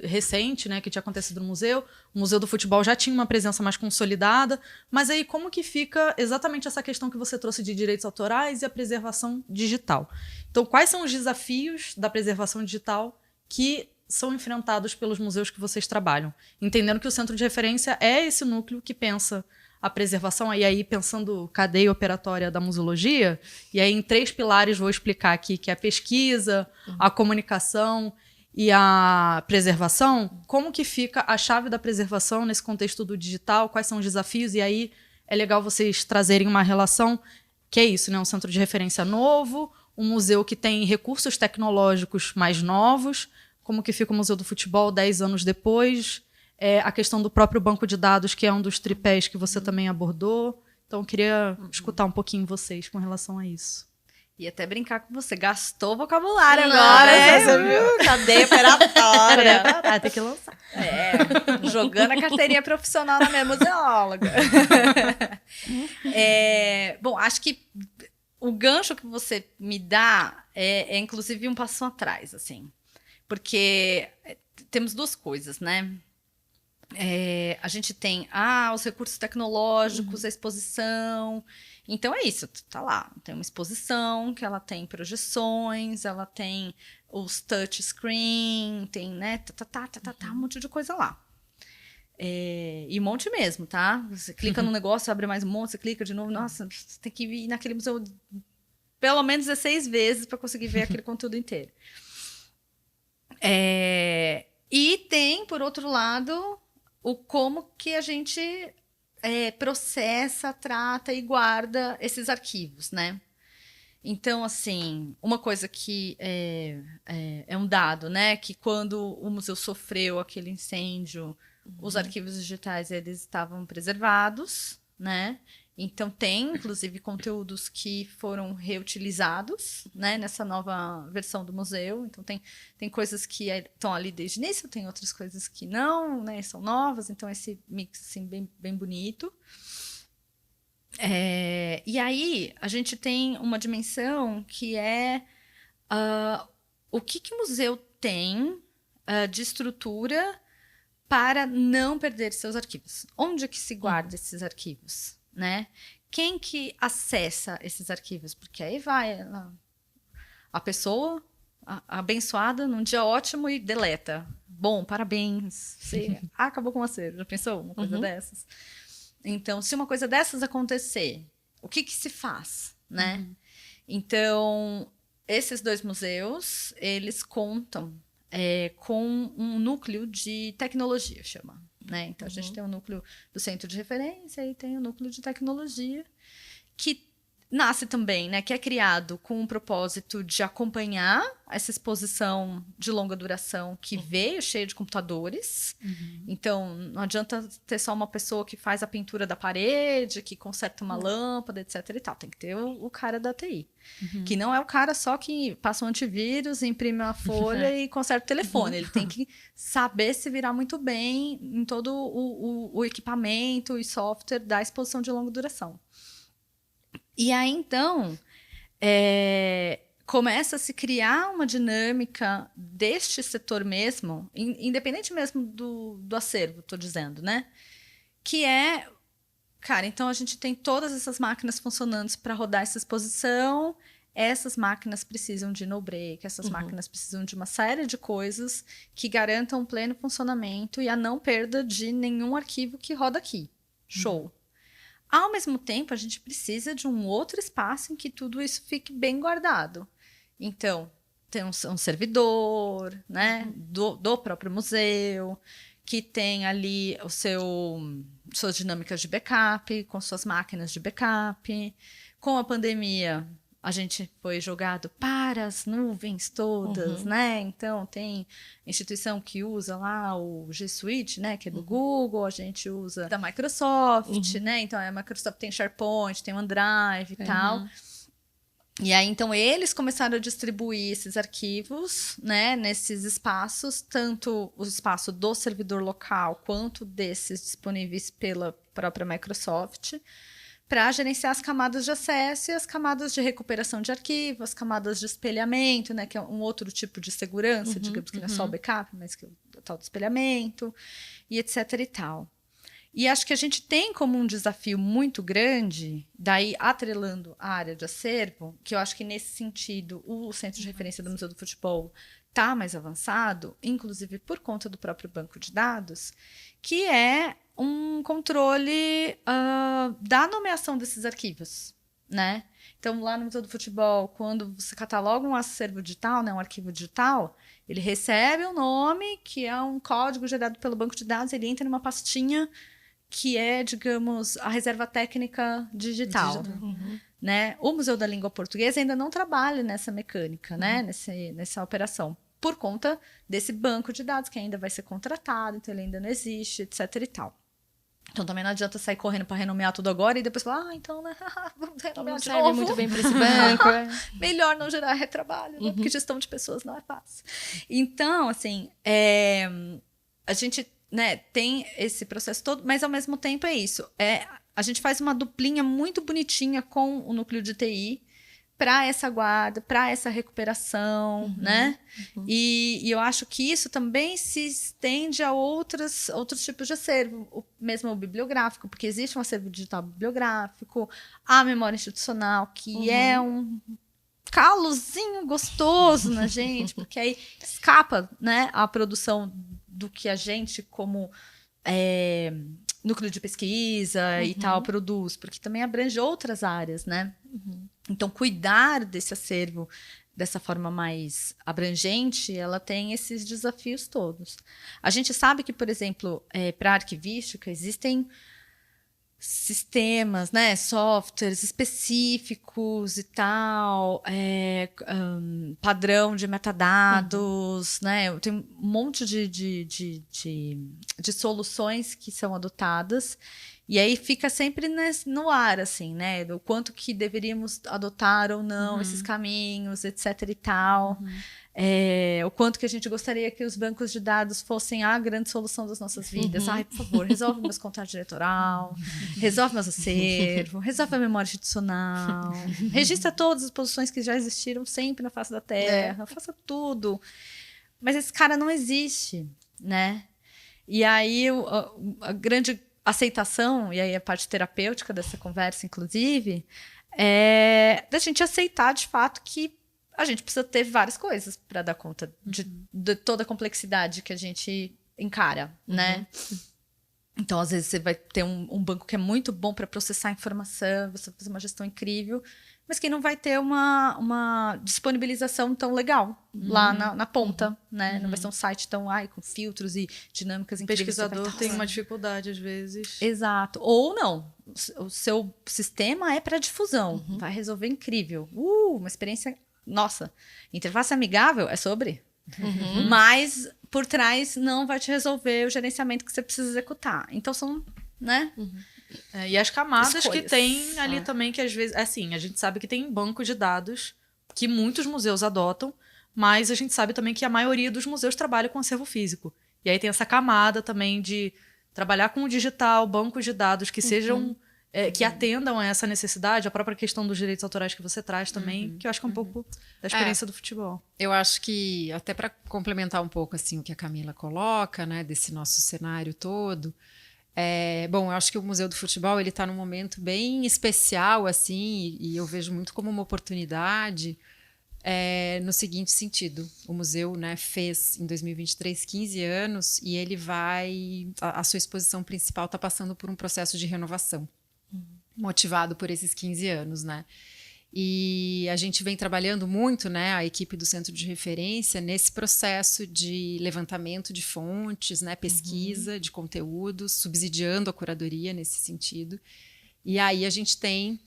recente, né, que tinha acontecido no museu. O Museu do Futebol já tinha uma presença mais consolidada, mas aí como que fica exatamente essa questão que você trouxe de direitos autorais e a preservação digital? Então, quais são os desafios da preservação digital que são enfrentados pelos museus que vocês trabalham? Entendendo que o centro de referência é esse núcleo que pensa a preservação, e aí pensando cadeia operatória da museologia, e aí em 3 pilares vou explicar aqui, que é a pesquisa, a comunicação e a preservação. Como que fica a chave da preservação nesse contexto do digital? Quais são os desafios? E aí é legal vocês trazerem uma relação, que é isso, né? Um centro de referência novo, um museu que tem recursos tecnológicos mais novos. como que fica o Museu do Futebol 10 anos depois, a questão do próprio banco de dados, que é um dos tripés que você também abordou. Então, eu queria escutar um pouquinho vocês com relação a isso. E até brincar com você. Gastou vocabulário agora, você viu? Cadeia operatória. Tem que lançar. Jogando a carteirinha profissional na minha museóloga. Bom, acho que o gancho que você me dá é inclusive um passo atrás, assim. Porque temos duas coisas, né? A gente tem os recursos tecnológicos, a exposição. Então é isso, tá lá. Tem uma exposição que ela tem projeções, ela tem os touchscreen, tem, né, um monte de coisa lá. E um monte mesmo, tá? Você clica no negócio, abre mais um monte, você clica de novo. Nossa, você tem que ir naquele museu pelo menos 16 vezes para conseguir ver aquele conteúdo inteiro. E tem, por outro lado, o como que a gente processa, trata e guarda esses arquivos, né? Então, assim, uma coisa que é um dado, né? Que quando o museu sofreu aquele incêndio, os arquivos digitais, eles estavam preservados, né? Então, tem, inclusive, conteúdos que foram reutilizados, né, nessa nova versão do museu. Então, tem coisas que estão ali desde o início, tem outras coisas que não, né, são novas. Então, esse mix, assim, bem bonito. E aí, a gente tem uma dimensão que é o que o museu tem de estrutura para não perder seus arquivos. Onde que se guarda esses arquivos? Né? Quem que acessa esses arquivos? Porque aí vai a pessoa abençoada num dia ótimo e deleta. Bom, parabéns. Você acabou com o acervo. Já pensou uma coisa dessas? Então, se uma coisa dessas acontecer, o que se faz? Né? Então, esses dois museus, eles contam com um núcleo de tecnologia, chama. Né? Então, a gente tem o núcleo do centro de referência e tem o núcleo de tecnologia, que nasce também, né? Que é criado com o propósito de acompanhar essa exposição de longa duração que veio cheia de computadores. Então, não adianta ter só uma pessoa que faz a pintura da parede, que conserta uma lâmpada, etc. e tal. Tem que ter o cara da TI. Que não é o cara só que passa um antivírus, imprime uma folha e conserta o telefone. Ele tem que saber se virar muito bem em todo o equipamento e software da exposição de longa duração. E aí, então, começa a se criar uma dinâmica deste setor mesmo, independente mesmo do acervo, estou dizendo, né? Que cara, então a gente tem todas essas máquinas funcionando para rodar essa exposição, essas máquinas precisam de no-break, essas máquinas precisam de uma série de coisas que garantam o pleno funcionamento e a não perda de nenhum arquivo que roda aqui. Show! Ao mesmo tempo, a gente precisa de um outro espaço em que tudo isso fique bem guardado. Então, tem um servidor, né, do próprio museu, que tem ali suas dinâmicas de backup, com suas máquinas de backup. Com a pandemia, a gente foi jogado para as nuvens todas, né? Então, tem instituição que usa lá o G Suite, né? Que é do Google, a gente usa da Microsoft, né? Então, a Microsoft tem SharePoint, tem OneDrive e tal. E aí, então, eles começaram a distribuir esses arquivos, né? Nesses espaços, tanto o espaço do servidor local, quanto desses disponíveis pela própria Microsoft, para gerenciar as camadas de acesso e as camadas de recuperação de arquivo, as camadas de espelhamento, né, que é um outro tipo de segurança, digamos que não é só o backup, mas que é o tal do espelhamento, e etc e tal. E acho que a gente tem como um desafio muito grande, daí atrelando a área de acervo, que eu acho que nesse sentido o Centro de Referência do Museu do Futebol está mais avançado, inclusive por conta do próprio banco de dados, que é um controle da nomeação desses arquivos, né? Então, lá no Museu do Futebol, quando você cataloga um acervo digital, né, um arquivo digital, ele recebe um nome, que é um código gerado pelo banco de dados, ele entra numa pastinha que é, digamos, a reserva técnica digital. Né? O Museu da Língua Portuguesa ainda não trabalha nessa mecânica, né? Nessa operação. por conta desse banco de dados que ainda vai ser contratado, então ele ainda não existe, etc e tal. Então também não adianta sair correndo para renomear tudo agora e depois falar, então, né, vamos renomear Não de serve novo. muito bem para esse banco. Melhor não gerar retrabalho, né? Porque gestão de pessoas não é fácil. Então, assim, a gente, né, tem esse processo todo, mas ao mesmo tempo é isso. A gente faz uma duplinha muito bonitinha com o núcleo de TI para essa guarda, para essa recuperação, né? E eu acho que isso também se estende a outros tipos de acervo, mesmo o bibliográfico, porque existe um acervo digital bibliográfico, a memória institucional, que é um calozinho gostoso na gente, porque aí escapa, né, a produção do que a gente, como núcleo de pesquisa e tal, produz, porque também abrange outras áreas, né? Então, cuidar desse acervo dessa forma mais abrangente, ela tem esses desafios todos. A gente sabe que, por exemplo, para arquivística, existem sistemas, né, softwares específicos e tal, padrão de metadados, né, tem um monte de soluções que são adotadas, e aí fica sempre no ar, assim, né, do quanto que deveríamos adotar ou não esses caminhos, etc e tal. O quanto que a gente gostaria que os bancos de dados fossem a grande solução das nossas vidas. Ai, por favor, resolve meus contratos de eleitoral, resolve meus acervos, resolve a memória institucional, registra todas as posições que já existiram sempre na face da Terra, faça tudo. Mas esse cara não existe, né? E aí a grande aceitação, e aí a parte terapêutica dessa conversa, inclusive, é da gente aceitar de fato que a gente precisa ter várias coisas para dar conta de toda a complexidade que a gente encara, né? Então, às vezes, você vai ter um banco que é muito bom para processar informação, você vai fazer uma gestão incrível, mas que não vai ter uma disponibilização tão legal lá na ponta, né? Não vai ser um site tão com filtros e dinâmicas O incríveis. pesquisador tem uma dificuldade, às vezes. Exato. Ou não. O seu sistema é para difusão. Vai resolver incrível. Uma experiência... Nossa, interface amigável é sobre. Mas por trás não vai te resolver o gerenciamento que você precisa executar. Então são, né? E as camadas Escolhas. que tem ali também, que às vezes... Assim, a gente sabe que tem banco de dados que muitos museus adotam, mas a gente sabe também que a maioria dos museus trabalha com acervo físico. E aí tem essa camada também de trabalhar com o digital, bancos de dados que sejam... que atendam a essa necessidade, a própria questão dos direitos autorais que você traz também, que eu acho que é um pouco da experiência do futebol. Eu acho que, até para complementar um pouco assim, o que a Camila coloca, né, desse nosso cenário todo, bom, eu acho que o Museu do Futebol ele está num momento bem especial, assim, e eu vejo muito como uma oportunidade, no seguinte sentido. O museu, né, fez em 2023 15 anos e ele a sua exposição principal está passando por um processo de renovação. Motivado por esses 15 anos, né? E a gente vem trabalhando muito, né, a equipe do Centro de Referência, nesse processo de levantamento de fontes, né, pesquisa de conteúdos, subsidiando a curadoria nesse sentido. E aí a gente tem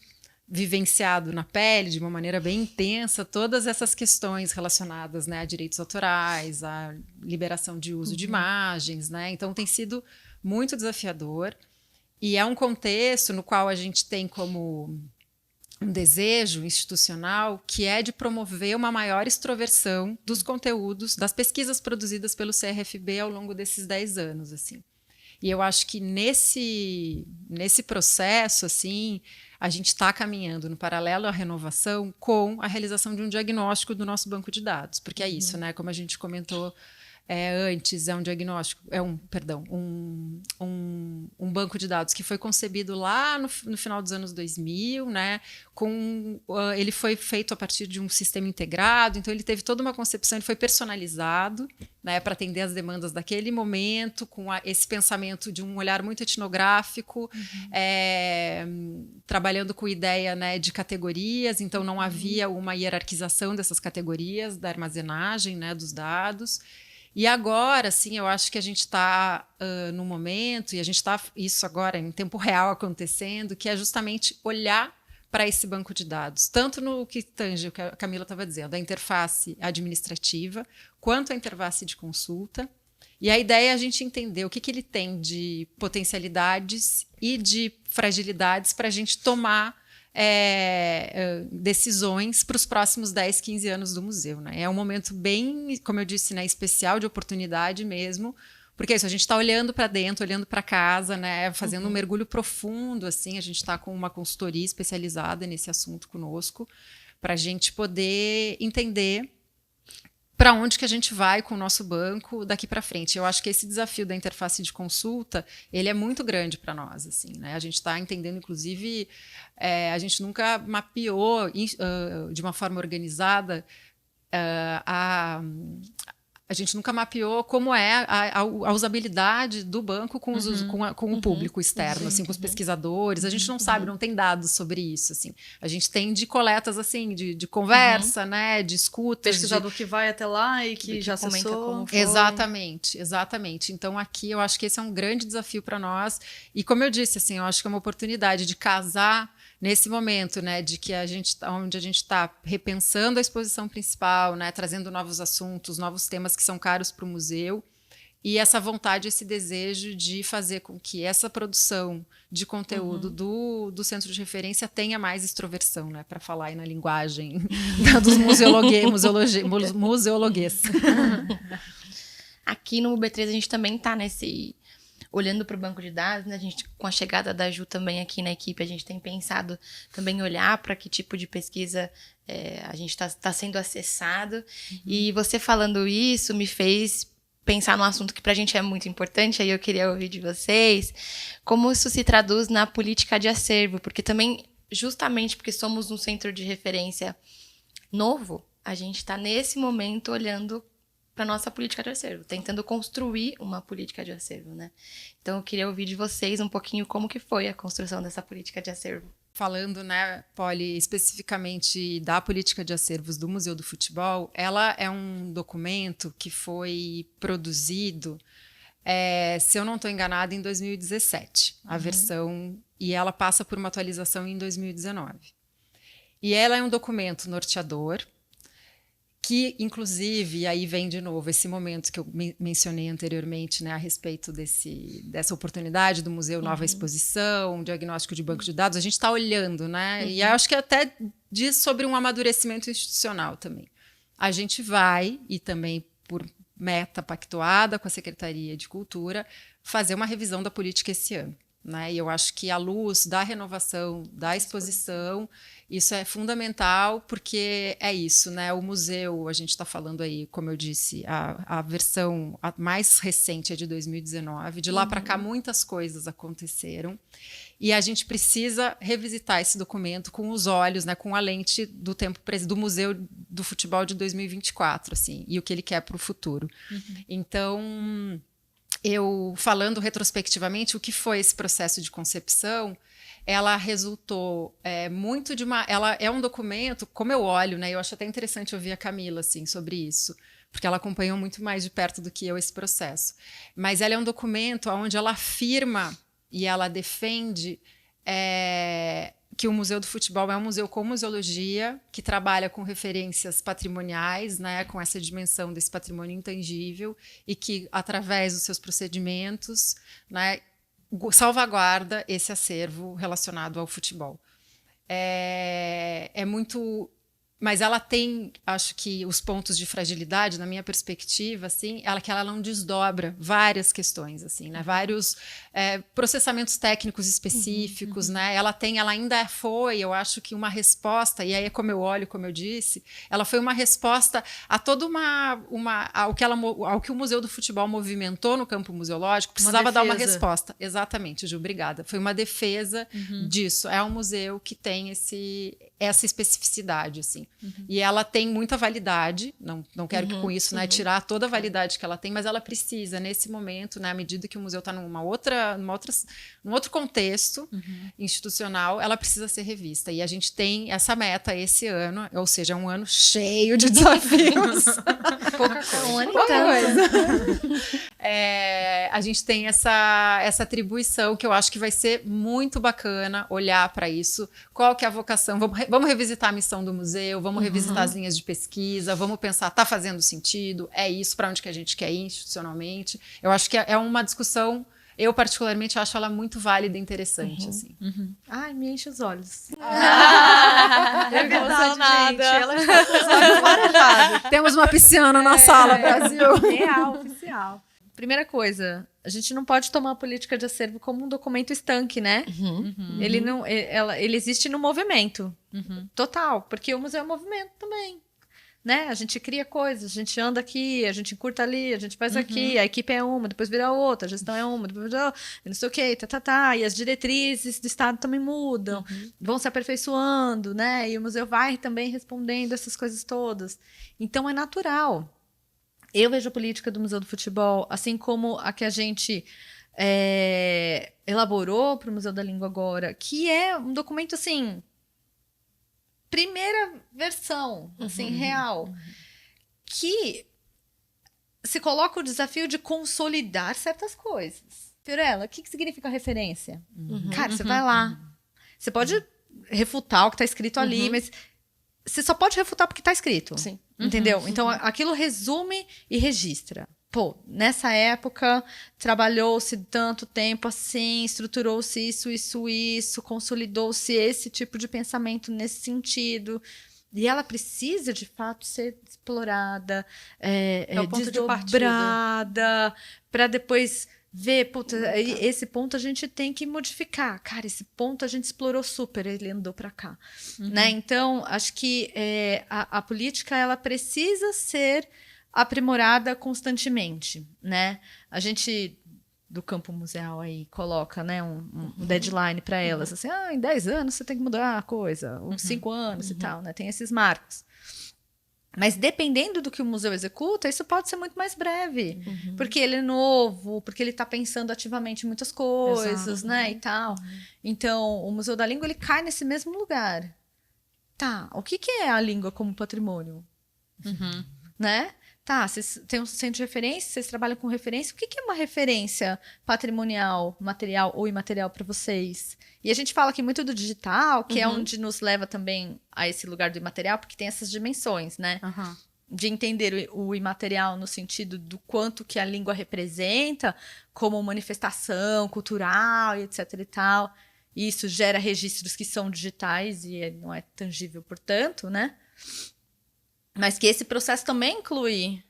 vivenciado na pele, de uma maneira bem intensa, todas essas questões relacionadas, né, a direitos autorais, a liberação de uso de imagens, né? Então tem sido muito desafiador. E é um contexto no qual a gente tem como um desejo institucional que é de promover uma maior extroversão dos conteúdos, das pesquisas produzidas pelo CRFB ao longo desses 10 anos, assim. E eu acho que nesse processo, assim, a gente está caminhando no paralelo à renovação com a realização de um diagnóstico do nosso banco de dados, porque é isso, né? Como a gente comentou antes, é um diagnóstico, um banco de dados que foi concebido lá no final dos anos 2000, né? Ele foi feito a partir de um sistema integrado, então ele teve toda uma concepção, ele foi personalizado, né, para atender as demandas daquele momento, com esse pensamento de um olhar muito etnográfico, trabalhando com ideia, né, de categorias, então não havia uma hierarquização dessas categorias, da armazenagem, né, dos dados. E agora, assim, eu acho que a gente está num momento, e a gente está isso agora em tempo real acontecendo, que é justamente olhar para esse banco de dados, tanto no que tange o que a Camila estava dizendo, a interface administrativa, quanto a interface de consulta. E a ideia é a gente entender o que ele tem de potencialidades e de fragilidades para a gente tomar decisões para os próximos 10, 15 anos do museu, né? É um momento bem, como eu disse, né, especial, de oportunidade mesmo, porque é isso, a gente está olhando para dentro, olhando para casa, né, fazendo um mergulho profundo, assim, a gente está com uma consultoria especializada nesse assunto conosco, para a gente poder entender para onde que a gente vai com o nosso banco daqui para frente. Eu acho que esse desafio da interface de consulta, ele é muito grande para nós, assim, né? A gente está entendendo, inclusive, a gente nunca mapeou de uma forma organizada a gente nunca mapeou como é a usabilidade do banco com, com o público externo, assim, com os pesquisadores. A gente não sabe, não tem dados sobre isso. Assim. A gente tem de coletas assim, de conversa, né, de escuta. Pesquisador que vai até lá e que já acessou. Como foi. Exatamente, exatamente. Então aqui eu acho que esse é um grande desafio para nós. E como eu disse, assim, eu acho que é uma oportunidade de casar nesse momento, né, de que onde a gente está repensando a exposição principal, né, trazendo novos assuntos, novos temas que são caros para o museu, e essa vontade, esse desejo de fazer com que essa produção de conteúdo do Centro de Referência tenha mais extroversão, né, para falar aí na linguagem dos museologuês. Aqui no B3 a gente também está olhando para o banco de dados, né? A gente, com a chegada da Ju também aqui na equipe, a gente tem pensado também em olhar para que tipo de pesquisa a gente está sendo acessado. E você falando isso me fez pensar num assunto que para a gente é muito importante, aí eu queria ouvir de vocês, como isso se traduz na política de acervo, porque também, justamente porque somos um centro de referência novo, a gente está nesse momento olhando para nossa política de acervo, tentando construir uma política de acervo, né? Então eu queria ouvir de vocês um pouquinho como que foi a construção dessa política de acervo. Falando, né, Polly, especificamente da política de acervos do Museu do Futebol, ela é um documento que foi produzido, se eu não estou enganada, em 2017, a versão, e ela passa por uma atualização em 2019. E ela é um documento norteador, que, inclusive, e aí vem de novo esse momento que eu mencionei anteriormente, né, a respeito dessa oportunidade do museu, nova exposição, diagnóstico de banco de dados, a gente está olhando, né? E acho que até diz sobre um amadurecimento institucional também. A gente vai, e também por meta pactuada com a Secretaria de Cultura, fazer uma revisão da política esse ano. Né? E eu acho que à luz da renovação da exposição, isso é fundamental, porque é isso, né? O museu, a gente está falando aí, como eu disse, a versão mais recente é de 2019. De lá para cá, muitas coisas aconteceram. E a gente precisa revisitar esse documento com os olhos, né, com a lente do tempo do Museu do Futebol de 2024, assim, e o que ele quer para o futuro. Então, eu falando retrospectivamente, o que foi esse processo de concepção, ela resultou muito de uma... Ela é um documento, como eu olho, né, eu acho até interessante ouvir a Camila assim, sobre isso, porque ela acompanhou muito mais de perto do que eu esse processo. Mas ela é um documento onde ela afirma e ela defende que o Museu do Futebol é um museu com museologia, que trabalha com referências patrimoniais, né, com essa dimensão desse patrimônio intangível, e que, através dos seus procedimentos, né, salvaguarda esse acervo relacionado ao futebol. É muito... Mas ela tem, acho que, os pontos de fragilidade, na minha perspectiva, assim, que ela não desdobra várias questões, assim, né? Vários processamentos técnicos específicos, né? Ela ainda foi, eu acho que uma resposta, e aí é como eu olho, como eu disse, ela foi uma resposta a toda ao que o Museu do Futebol movimentou no campo museológico, precisava dar uma resposta. Exatamente, Ju, obrigada. Foi uma defesa disso. É um museu que tem essa especificidade, assim. E ela tem muita validade, não quero que com isso, né, tirar toda a validade que ela tem, mas ela precisa, nesse momento, né, à medida que o museu está num outro contexto institucional, ela precisa ser revista. E a gente tem essa meta esse ano, ou seja, um ano cheio de desafios. Um ano e tanto. A gente tem essa atribuição que eu acho que vai ser muito bacana olhar para isso. Qual que é a vocação? Vamos revisitar a missão do museu, vamos revisitar as linhas de pesquisa, vamos pensar, está fazendo sentido, é isso, para onde que a gente quer ir institucionalmente. Eu acho que é uma discussão, eu particularmente acho ela muito válida e interessante. Assim. Ai, me enche os olhos. É verdade, gente. Ela está com os olhos marejados. Temos uma pisciana na sala, Brasil. Real, oficial. Primeira coisa, a gente não pode tomar a política de acervo como um documento estanque, né? Ele não, ele existe no movimento total, porque o museu é um movimento também, né? A gente cria coisas, a gente anda aqui, a gente encurta ali, a gente faz aqui, a equipe é uma, depois vira outra, a gestão é uma, depois vira outra, não sei o quê, e as diretrizes do Estado também mudam, vão se aperfeiçoando, né? E o museu vai também respondendo essas coisas todas. Então é natural. Eu vejo a política do Museu do Futebol, assim como a que a gente elaborou para o Museu da Língua agora, que é um documento, assim, primeira versão, assim, real, que se coloca o desafio de consolidar certas coisas. Fiorella, o que significa referência? Cara, você vai lá, você pode refutar o que está escrito ali, mas você só pode refutar porque está escrito. Sim. Entendeu? Então, aquilo resume e registra. Pô, nessa época, trabalhou-se tanto tempo assim, estruturou-se isso, consolidou-se esse tipo de pensamento nesse sentido. E ela precisa, de fato, ser explorada, o ponto desdobrada, para depois ver, puta, esse ponto a gente tem que modificar. Cara, esse ponto a gente explorou super, ele andou para cá. Né? Então, acho que a política ela precisa ser aprimorada constantemente. Né? A gente, do campo museal, aí, coloca, né, um deadline para elas. Assim, em 10 anos você tem que mudar a coisa, ou 5 anos e tal. Né? Tem esses marcos. Mas dependendo do que o museu executa, isso pode ser muito mais breve. Porque ele é novo, porque ele está pensando ativamente em muitas coisas, né? E tal. Então, o Museu da Língua, ele cai nesse mesmo lugar. Tá, o que é a língua como patrimônio? Né? Tá, vocês têm um centro de referência, vocês trabalham com referência. O que é uma referência patrimonial, material ou imaterial para vocês? E a gente fala aqui muito do digital, que é onde nos leva também a esse lugar do imaterial, porque tem essas dimensões, né? De entender o imaterial no sentido do quanto que a língua representa como manifestação cultural e etc e tal. E isso gera registros que são digitais e não é tangível, portanto, né? Mas que esse processo também inclui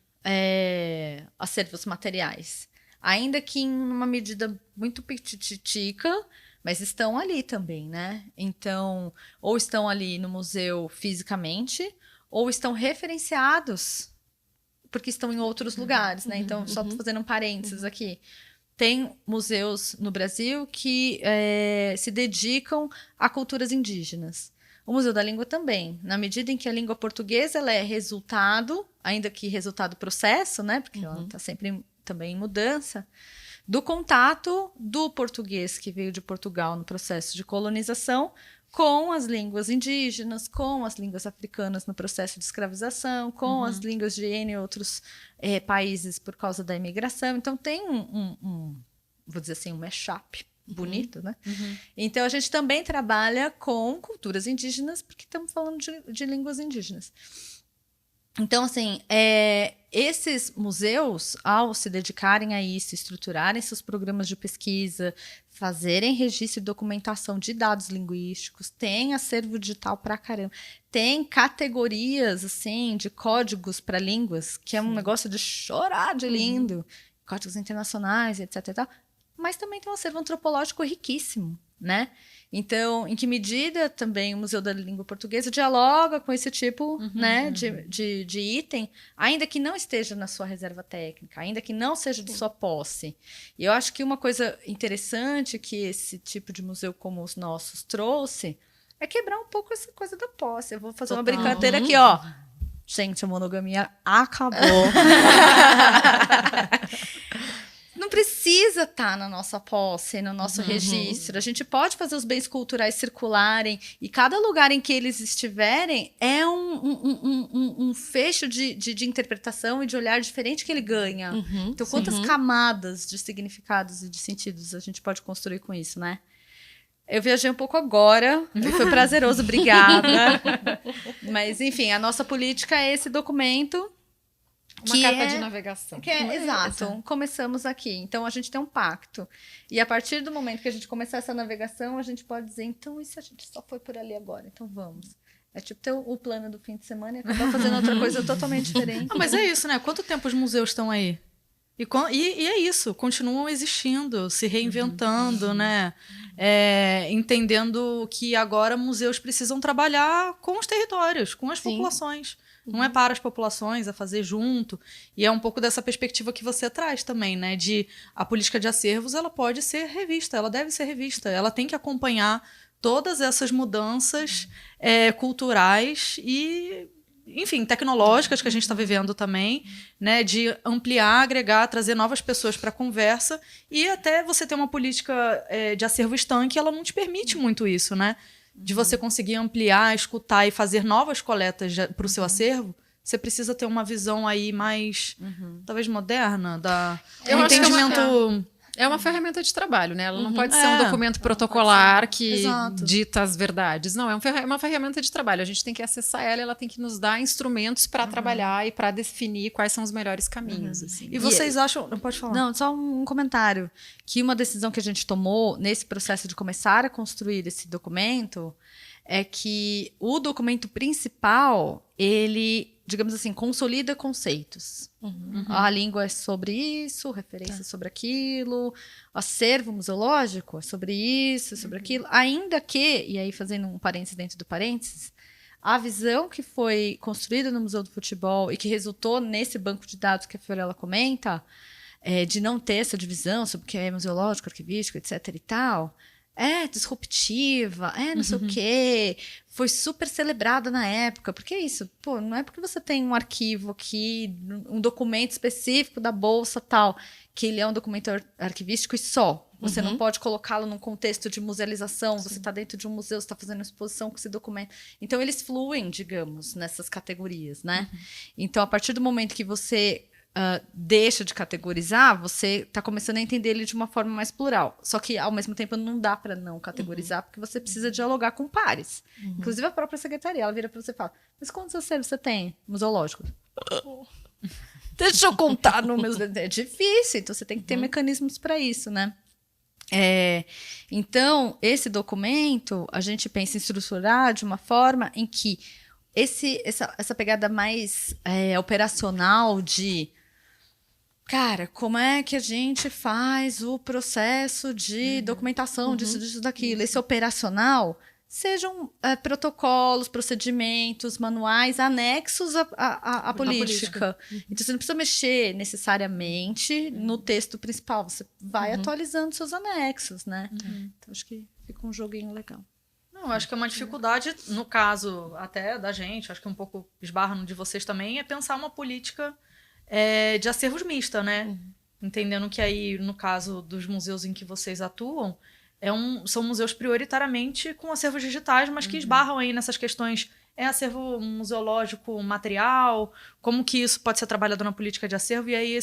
acervos materiais. Ainda que em uma medida muito petititica, mas estão ali também, né? Então, ou estão ali no museu fisicamente, ou estão referenciados, porque estão em outros lugares, né? Então, só fazendo um parênteses aqui. Tem museus no Brasil que se dedicam a culturas indígenas. O Museu da Língua também, na medida em que a língua portuguesa ela é resultado, ainda que resultado processo, né? Porque ela está sempre também em mudança, do contato do português que veio de Portugal no processo de colonização com as línguas indígenas, com as línguas africanas no processo de escravização, com as línguas de N outros países por causa da imigração. Então tem vou dizer assim, um mashup bonito, né? Então a gente também trabalha com culturas indígenas, porque estamos falando de línguas indígenas. Então, assim, esses museus, ao se dedicarem a isso, estruturarem seus programas de pesquisa, fazerem registro e documentação de dados linguísticos, tem acervo digital pra caramba, tem categorias, assim, de códigos para línguas, que é um negócio de chorar de lindo, códigos internacionais, etc e tal, mas também tem um acervo antropológico riquíssimo, né? Então, em que medida também o Museu da Língua Portuguesa dialoga com esse tipo né, de item, ainda que não esteja na sua reserva técnica, ainda que não seja de sua posse. E eu acho que uma coisa interessante que esse tipo de museu como os nossos trouxe é quebrar um pouco essa coisa da posse. Eu vou fazer uma brincadeira aqui, ó. Gente, a monogamia acabou. Não precisa estar na nossa posse, no nosso registro. A gente pode fazer os bens culturais circularem e cada lugar em que eles estiverem é um fecho de interpretação e de olhar diferente que ele ganha. Então, quantas camadas de significados e de sentidos a gente pode construir com isso, né? Eu viajei um pouco agora, foi prazeroso, obrigada. Mas, enfim, a nossa política é esse documento. Uma carta de navegação. Exato, começamos aqui. Então, a gente tem um pacto. E a partir do momento que a gente começar essa navegação, a gente pode dizer, então, e se a gente só foi por ali agora? Então, vamos. É tipo ter o plano do fim de semana e acabar fazendo outra coisa totalmente diferente. Ah, mas é isso, né? Quanto tempo os museus estão aí? E é isso, continuam existindo, se reinventando, né? Entendendo que agora museus precisam trabalhar com os territórios, com as populações. Não é para as populações, é fazer junto. E é um pouco dessa perspectiva que você traz também, né? De a política de acervos, ela pode ser revista, ela deve ser revista, ela tem que acompanhar todas essas mudanças culturais e, enfim, tecnológicas que a gente está vivendo também, né? De ampliar, agregar, trazer novas pessoas para a conversa e até você ter uma política de acervo estanque, ela não te permite muito isso, né? De você conseguir ampliar, escutar e fazer novas coletas para o seu acervo, você precisa ter uma visão aí mais, talvez moderna, Eu acho que entendimento... É uma ferramenta de trabalho, né? Ela não pode ser um documento protocolar que Exato. dita as verdades. Não, é uma ferramenta de trabalho. A gente tem que acessar ela, ela tem que nos dar instrumentos para trabalhar e para definir quais são os melhores caminhos. Assim. E vocês acham... Não pode falar. Não, só um comentário. Que uma decisão que a gente tomou nesse processo de começar a construir esse documento é que o documento principal, ele, digamos assim, consolida conceitos. A língua é sobre isso, referência sobre aquilo, acervo museológico é sobre isso, sobre aquilo. Ainda que, e aí fazendo um parênteses dentro do parênteses, a visão que foi construída no Museu do Futebol e que resultou nesse banco de dados que a Fiorella comenta, de não ter essa divisão sobre o que é museológico, arquivístico, etc. e tal, disruptiva, não sei o quê, foi super celebrada na época, porque é isso, pô, não é porque você tem um arquivo aqui, um documento específico da Bolsa tal, que ele é um documento arquivístico e só, você não pode colocá-lo num contexto de musealização, você está dentro de um museu, você está fazendo uma exposição com esse documento, então eles fluem, digamos, nessas categorias, né? Então, a partir do momento que você deixa de categorizar, você está começando a entender ele de uma forma mais plural. Só que, ao mesmo tempo, não dá para não categorizar, porque você precisa dialogar com pares. Inclusive, a própria secretaria, ela vira para você e fala, mas quantos acervos você tem museológico? Deixa eu contar números. É difícil, então você tem que ter mecanismos para isso, né? Então, esse documento, a gente pensa em estruturar de uma forma em que essa pegada mais operacional de... Cara, como é que a gente faz o processo de documentação disso, daquilo? Esse operacional sejam protocolos, procedimentos, manuais anexos à política. Então, você não precisa mexer necessariamente no texto principal. Você vai atualizando seus anexos, né? Então, acho que fica um joguinho legal. Não, acho que é uma dificuldade, no caso até da gente, acho que um pouco esbarra no de vocês também, é pensar uma política de acervos mista, né? Entendendo que aí, no caso dos museus em que vocês atuam, são museus prioritariamente com acervos digitais, mas que esbarram aí nessas questões. Acervo museológico material, como que isso pode ser trabalhado na política de acervo, e aí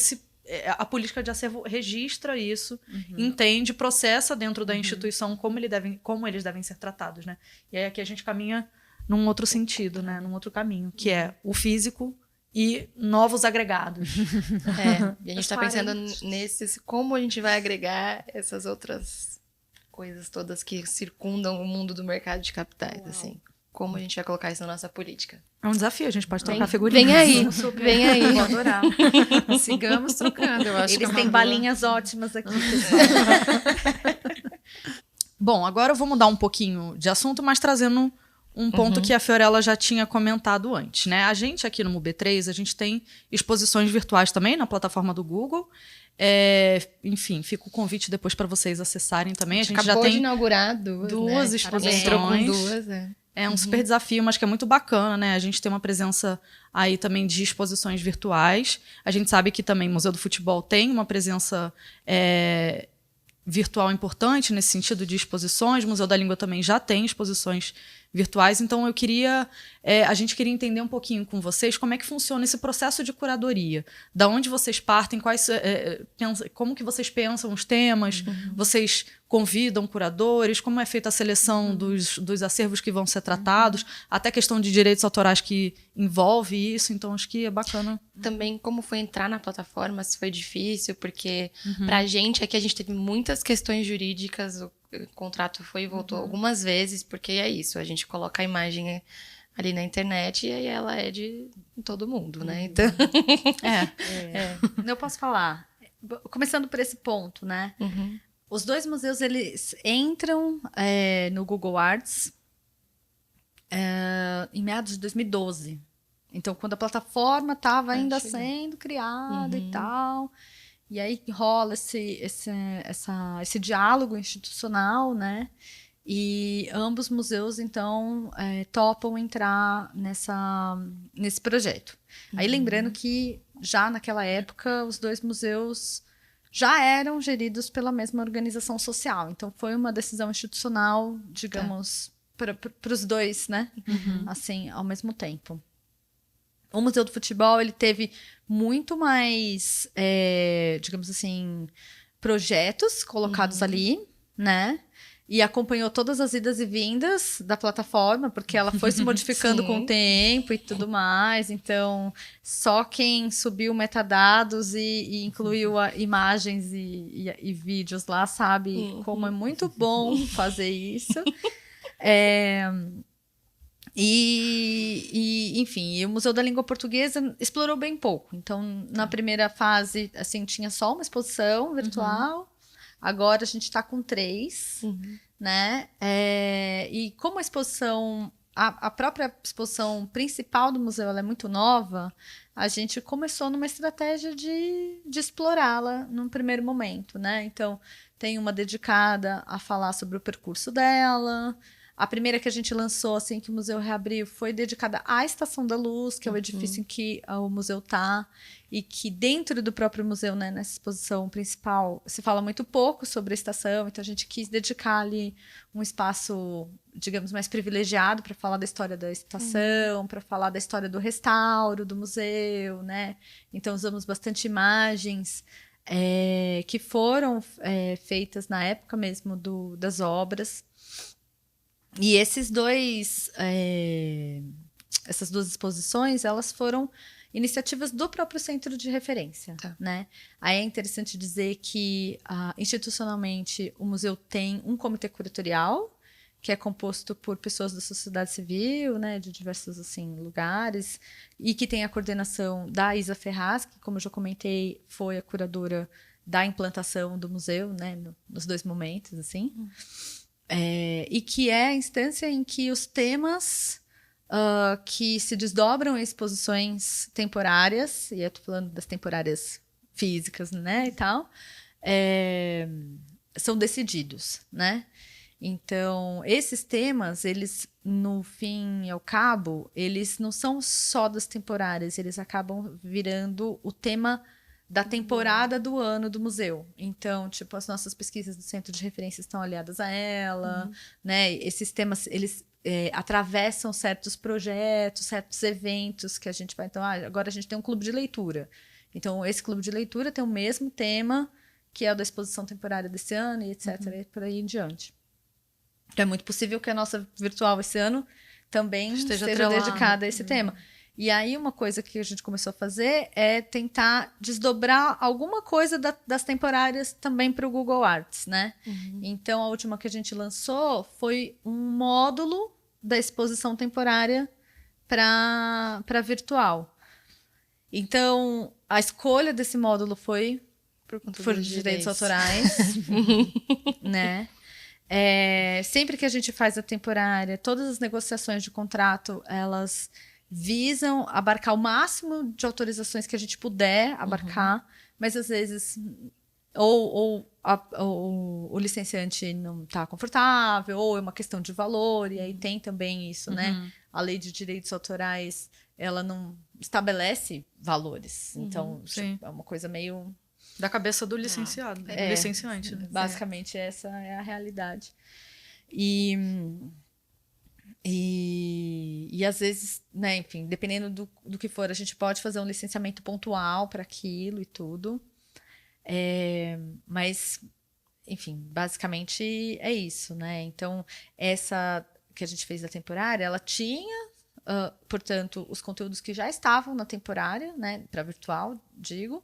a política de acervo registra isso, entende, processa dentro da instituição como eles devem ser tratados, né? E aí aqui a gente caminha num outro sentido, né? Num outro caminho, que é o físico e novos agregados. E a gente está pensando como a gente vai agregar essas outras coisas todas que circundam o mundo do mercado de capitais, assim. Como a gente vai colocar isso na nossa política? É um desafio, a gente pode trocar figurinhas. Vem aí, vem aí. Vou adorar. Sigamos trocando, eu acho. Eles que têm balinhas ótimas aqui, pessoal. Bom, agora eu vou mudar um pouquinho de assunto, mas trazendo um ponto que a Fiorella já tinha comentado antes, né? A gente aqui no MUB3, a gente tem exposições virtuais também na plataforma do Google. Enfim, fica o convite depois para vocês acessarem também. A gente acabou já tem de inaugurar duas exposições. Entrou com duas, É um super desafio, mas que é muito bacana, né? A gente tem uma presença aí também de exposições virtuais. A gente sabe que também o Museu do Futebol tem uma presença virtual importante nesse sentido de exposições. O Museu da Língua também já tem exposições virtuais. Então, a gente queria entender um pouquinho com vocês como é que funciona esse processo de curadoria. Da onde vocês partem, como que vocês pensam os temas, vocês convidam curadores, como é feita a seleção dos acervos que vão ser tratados, até questão de direitos autorais que envolve isso, então acho que é bacana. Também como foi entrar na plataforma, se foi difícil, porque pra gente aqui a gente teve muitas questões jurídicas, o contrato foi e voltou algumas vezes, porque é isso, a gente coloca a imagem ali na internet e aí ela é de todo mundo, né? Então... Eu posso falar, começando por esse ponto, né? Os dois museus, eles entram no Google Arts em meados de 2012. Então, quando a plataforma estava ainda sendo criada e tal. E aí rola esse diálogo institucional, né? E ambos museus, então, topam entrar nesse projeto. Aí, lembrando que já naquela época, os dois museus já eram geridos pela mesma organização social. Então, foi uma decisão institucional, digamos, para os dois, né? Assim, ao mesmo tempo. O Museu do Futebol, ele teve muito mais, digamos assim, projetos colocados ali, né? E acompanhou todas as idas e vindas da plataforma, porque ela foi se modificando com o tempo e tudo mais. Então, só quem subiu metadados e incluiu imagens e vídeos lá sabe como é muito bom fazer isso. Enfim, o Museu da Língua Portuguesa explorou bem pouco. Então, na primeira fase, assim, tinha só uma exposição virtual. Agora a gente está com 3, né? E como a exposição, a própria exposição principal do museu ela é muito nova, a gente começou numa estratégia de explorá-la num primeiro momento, né? Então, tem uma dedicada a falar sobre o percurso dela. A primeira que a gente lançou, assim, que o museu reabriu, foi dedicada à Estação da Luz, que é o edifício em que o museu está, e que dentro do próprio museu, né, nessa exposição principal, se fala muito pouco sobre a estação, então a gente quis dedicar ali um espaço, digamos, mais privilegiado para falar da história da estação, para falar da história do restauro do museu, né? Então usamos bastante imagens que foram feitas na época mesmo das obras. E essas duas exposições, elas foram iniciativas do próprio centro de referência, né? Aí é interessante dizer que, institucionalmente, o museu tem um comitê curatorial, que é composto por pessoas da sociedade civil, né, de diversos assim, lugares, e que tem a coordenação da Isa Ferraz, que, como eu já comentei, foi a curadora da implantação do museu, né, nos 2 momentos, assim. E que é a instância em que os temas que se desdobram em exposições temporárias, e eu estou falando das temporárias físicas, né, e tal, são decididos, né? Então, esses temas, eles, no fim e ao cabo, eles não são só das temporárias, eles acabam virando o tema da temporada do ano do museu. Então, tipo, as nossas pesquisas do centro de referência estão aliadas a ela, né? Esses temas, eles atravessam certos projetos, certos eventos que a gente vai... Então, agora a gente tem um clube de leitura. Então, esse clube de leitura tem o mesmo tema que é o da exposição temporária desse ano, e etc. E por aí em diante. Então, é muito possível que a nossa virtual esse ano também esteja dedicada a esse tema. E aí, uma coisa que a gente começou a fazer é tentar desdobrar alguma coisa das temporárias também para o Google Arts, né? Então, a última que a gente lançou foi um módulo da exposição temporária para virtual. Então, a escolha desse módulo foi por direitos autorais, né? Sempre que a gente faz a temporária, todas as negociações de contrato, elas visam abarcar o máximo de autorizações que a gente puder abarcar, mas às vezes o licenciante não está confortável, ou é uma questão de valor, e aí tem também isso, né? A lei de direitos autorais, ela não estabelece valores, então é uma coisa meio... Da cabeça do licenciado, do licenciante. Né? Basicamente, essa é a realidade. E às vezes, né, enfim, dependendo do que for, a gente pode fazer um licenciamento pontual para aquilo e tudo. Mas, enfim, basicamente é isso, né? Então, essa que a gente fez da temporária, ela tinha, portanto, os conteúdos que já estavam na temporária, né, para virtual, digo.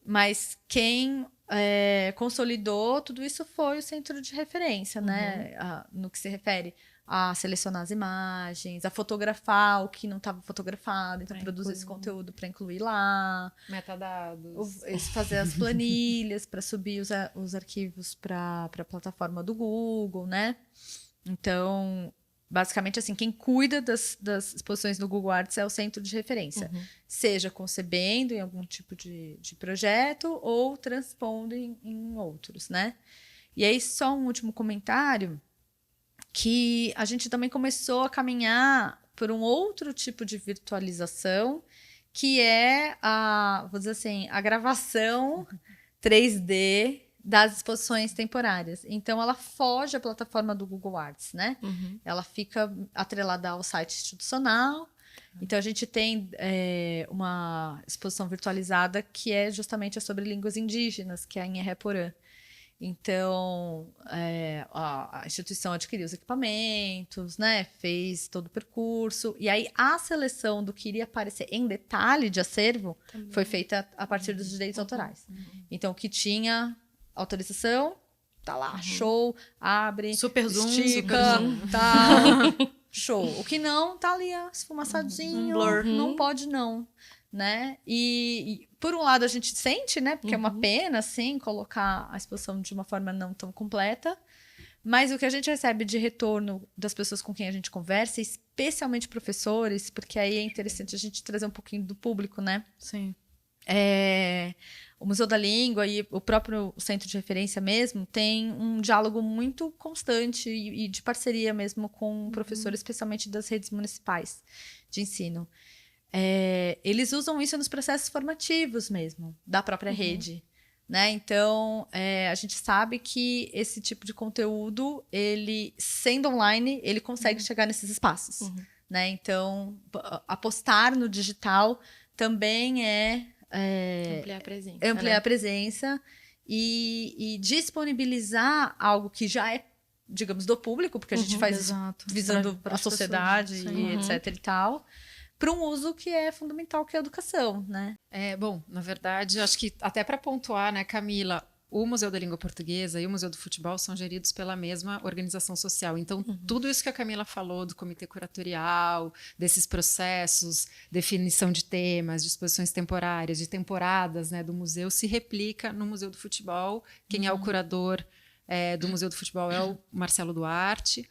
Mas quem consolidou tudo isso foi o centro de referência, né? No que se refere a selecionar as imagens, a fotografar o que não estava fotografado, então produzir esse conteúdo para incluir lá. Metadados. Fazer as planilhas para subir os arquivos para a plataforma do Google, né? Então, basicamente, assim, quem cuida das exposições no Google Arts é o centro de referência. Seja concebendo em algum tipo de projeto ou transpondo em outros, né? E aí, só um último comentário, que a gente também começou a caminhar por um outro tipo de virtualização, que é vou dizer assim, a gravação 3D das exposições temporárias. Então, ela foge à plataforma do Google Arts, né? Ela fica atrelada ao site institucional. Então, a gente tem uma exposição virtualizada que é justamente sobre línguas indígenas, que é em Erreporã. Então, a instituição adquiriu os equipamentos, né? Fez todo o percurso. E aí, a seleção do que iria aparecer em detalhe de acervo foi feita a partir dos direitos autorais. Então, o que tinha autorização, tá lá, show, abre, Super zoom, estica, super zoom. tal, show. O que não, tá ali esfumaçadinho, blur. não pode não, né? E por um lado a gente sente, né? Porque é uma pena, assim, colocar a exposição de uma forma não tão completa. Mas o que a gente recebe de retorno das pessoas com quem a gente conversa, especialmente professores, porque aí é interessante a gente trazer um pouquinho do público, né? Sim. O Museu da Língua e o próprio centro de referência mesmo tem um diálogo muito constante e de parceria mesmo com professores, especialmente das redes municipais de ensino. Eles usam isso nos processos formativos mesmo, da própria rede. Né? Então, a gente sabe que esse tipo de conteúdo, ele, sendo online, ele consegue chegar nesses espaços. Né? Então, apostar no digital também Ampliar a presença. Ampliar a presença e disponibilizar algo que já é, digamos, do público, porque a gente faz Exato. visando Para a as sociedade pessoas. e etc e tal, para um uso que é fundamental, que é a educação, né? Bom, na verdade, acho que até para pontuar, né, Camila, o Museu da Língua Portuguesa e o Museu do Futebol são geridos pela mesma organização social. Então, tudo isso que a Camila falou do comitê curatorial, desses processos, definição de temas, de exposições temporárias, de temporadas, né, do museu, se replica no Museu do Futebol. Quem é o curador do Museu do Futebol é o Marcelo Duarte.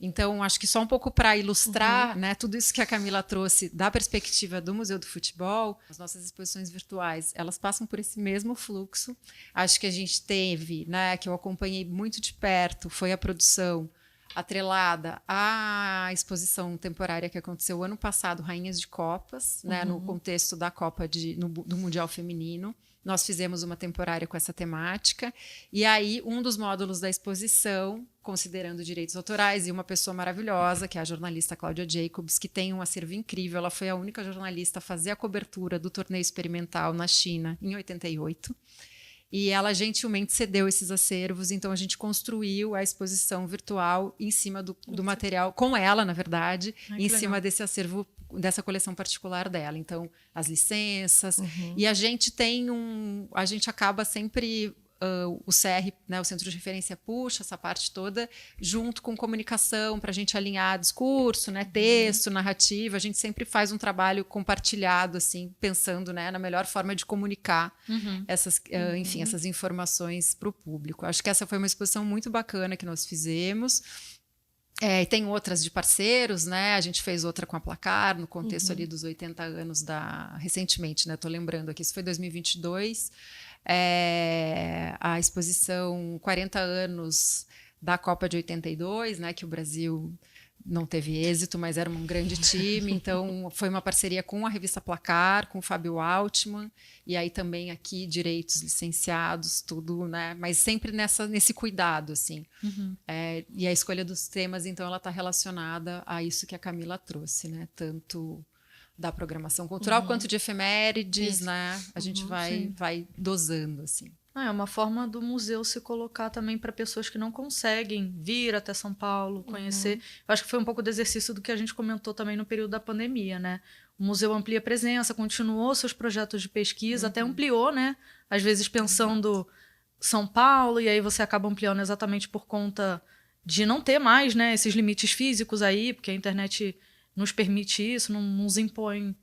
Então, acho que só um pouco para ilustrar, né, tudo isso que a Camila trouxe da perspectiva do Museu do Futebol, as nossas exposições virtuais, elas passam por esse mesmo fluxo. Acho que a gente teve, né, que eu acompanhei muito de perto, foi a produção atrelada à exposição temporária que aconteceu ano passado, Rainhas de Copas, né, no contexto da Copa do Mundial Feminino. Nós fizemos uma temporária com essa temática. E aí, um dos módulos da exposição, considerando direitos autorais, e uma pessoa maravilhosa, que é a jornalista Cláudia Jacobs, que tem um acervo incrível. Ela foi a única jornalista a fazer a cobertura do torneio experimental na China em 88. E ela gentilmente cedeu esses acervos, então a gente construiu a exposição virtual em cima do material, com ela, na verdade, em cima desse acervo, dessa coleção particular dela. Então, as licenças. E a gente a gente acaba sempre o CR, né, o Centro de Referência, puxa essa parte toda junto com comunicação para a gente alinhar discurso, né, texto, narrativa. A gente sempre faz um trabalho compartilhado, assim, pensando, né, na melhor forma de comunicar enfim, essas informações para o público. Acho que essa foi uma exposição muito bacana que nós fizemos. E tem outras de parceiros, né? A gente fez outra com a Placar, no contexto ali dos 80 anos recentemente, né? Estou lembrando aqui, isso foi 2022. A exposição 40 anos da Copa de 82, né? Que o Brasil não teve êxito, mas era um grande time. Então, foi uma parceria com a revista Placar, com o Fábio Altman, e aí também aqui direitos licenciados, tudo, né? Mas sempre nesse cuidado, assim. E a escolha dos temas, então, ela está relacionada a isso que a Camila trouxe, né? Tanto da programação cultural quanto de efemérides, né? A gente vai dosando, assim. É uma forma do museu se colocar também para pessoas que não conseguem vir até São Paulo, conhecer. Eu acho que foi um pouco do exercício do que a gente comentou também no período da pandemia, né? O museu amplia a presença, continuou seus projetos de pesquisa, até ampliou, né? Às vezes pensando São Paulo, e aí você acaba ampliando exatamente por conta de não ter mais, né, esses limites físicos aí, porque a internet nos permite isso, não nos impõe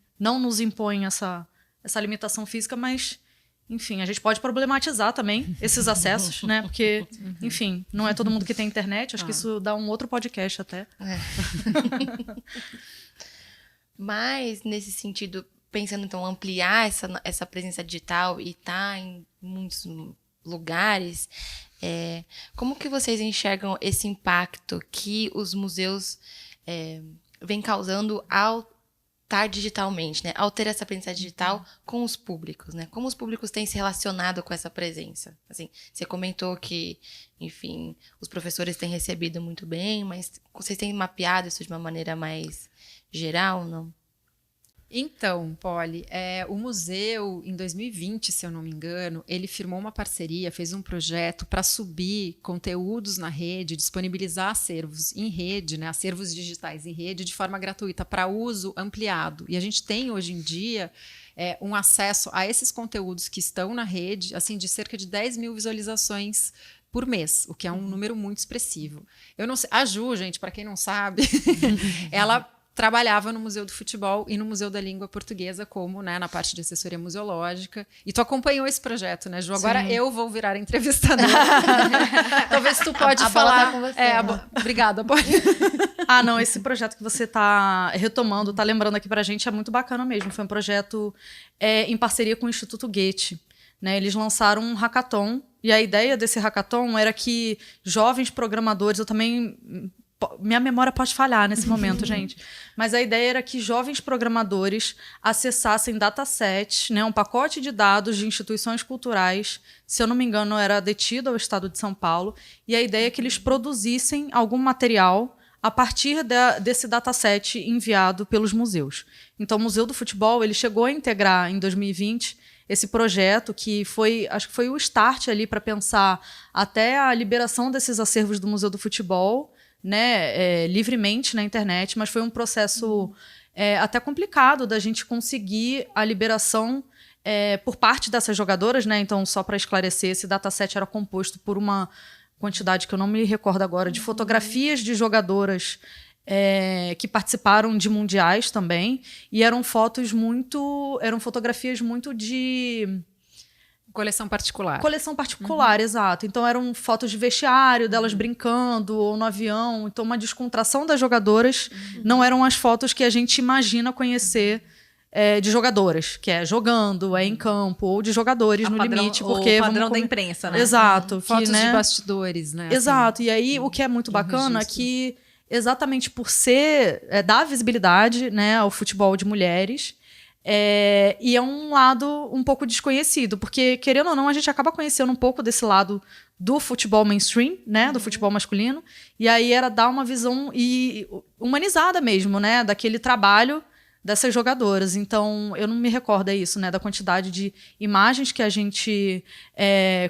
essa limitação física, mas... Enfim, a gente pode problematizar também esses acessos, né? Porque, enfim, não é todo mundo que tem internet. Acho que isso dá um outro podcast até. Mas, nesse sentido, pensando, então, ampliar essa presença digital e estar em muitos lugares, como que vocês enxergam esse impacto que os museus vêm causando ao estar digitalmente, né? Ao ter essa presença digital com os públicos, né? Como os públicos têm se relacionado com essa presença? Assim, você comentou que, enfim, os professores têm recebido muito bem, mas vocês têm mapeado isso de uma maneira mais geral, não? Então, Polly, o museu, em 2020, se eu não me engano, ele firmou uma parceria, fez um projeto para subir conteúdos na rede, disponibilizar acervos em rede, né, acervos digitais em rede, de forma gratuita, para uso ampliado. E a gente tem, hoje em dia, um acesso a esses conteúdos que estão na rede, assim, de cerca de 10 mil visualizações por mês, o que é um número muito expressivo. Eu não sei, a Ju, gente, para quem não sabe, ela trabalhava no Museu do Futebol e no Museu da Língua Portuguesa, como, né, na parte de assessoria museológica. E tu acompanhou esse projeto, né, Ju? Agora eu vou virar entrevistadora. Talvez tu pode falar. Tá com você, Obrigada, Polly. Não, esse projeto que você está retomando, está lembrando aqui para a gente, é muito bacana mesmo. Foi um projeto em parceria com o Instituto Goethe. Né, eles lançaram um hackathon, e a ideia desse hackathon era que jovens programadores, eu também... Minha memória pode falhar nesse momento, gente. Mas a ideia era que jovens programadores acessassem datasets, né, um pacote de dados de instituições culturais, se eu não me engano, era detido ao estado de São Paulo, e a ideia é que eles produzissem algum material a partir desse dataset enviado pelos museus. Então, o Museu do Futebol ele chegou a integrar, em 2020, esse projeto que acho que foi o start ali para pensar até a liberação desses acervos do Museu do Futebol, né, livremente na internet, mas foi um processo até complicado da gente conseguir a liberação por parte dessas jogadoras, né? Então, só para esclarecer, esse dataset era composto por uma quantidade que eu não me recordo agora, de fotografias de jogadoras que participaram de mundiais também, e eram fotografias muito de... Coleção particular. Coleção particular, exato. Então eram fotos de vestiário, delas brincando, ou no avião. Então uma descontração das jogadoras. Não eram as fotos que a gente imagina conhecer de jogadoras, que é jogando, em campo, ou de jogadores no limite. Porque o padrão da imprensa, né? Exato. Fotos de bastidores, né? Exato. E aí o que é muito bacana é que, exatamente por dar visibilidade, né, ao futebol de mulheres, e é um lado um pouco desconhecido, porque, querendo ou não, a gente acaba conhecendo um pouco desse lado do futebol mainstream, né, do futebol masculino, e aí era dar uma visão humanizada mesmo, né, daquele trabalho dessas jogadoras. Então, eu não me recordo isso, né, da quantidade de imagens que a gente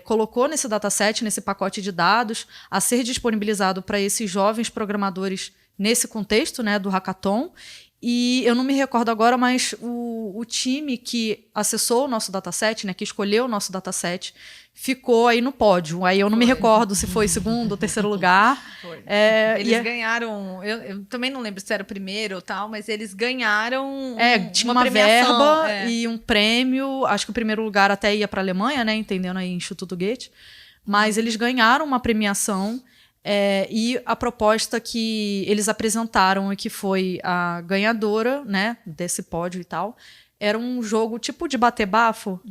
colocou nesse dataset, nesse pacote de dados, a ser disponibilizado para esses jovens programadores nesse contexto, né, do hackathon. E eu não me recordo agora, mas o time que acessou o nosso dataset, né, que escolheu o nosso dataset, ficou aí no pódio. Aí eu não me recordo se foi segundo ou terceiro lugar. Eles ganharam, eu também não lembro se era o primeiro ou tal, mas eles ganharam tinha uma verba e um prêmio. Acho que o primeiro lugar até ia para a Alemanha, né, entendendo aí Instituto Goethe. Mas eles ganharam uma premiação. E a proposta que eles apresentaram e que foi a ganhadora, né, desse pódio e tal, era um jogo tipo de bater bafo,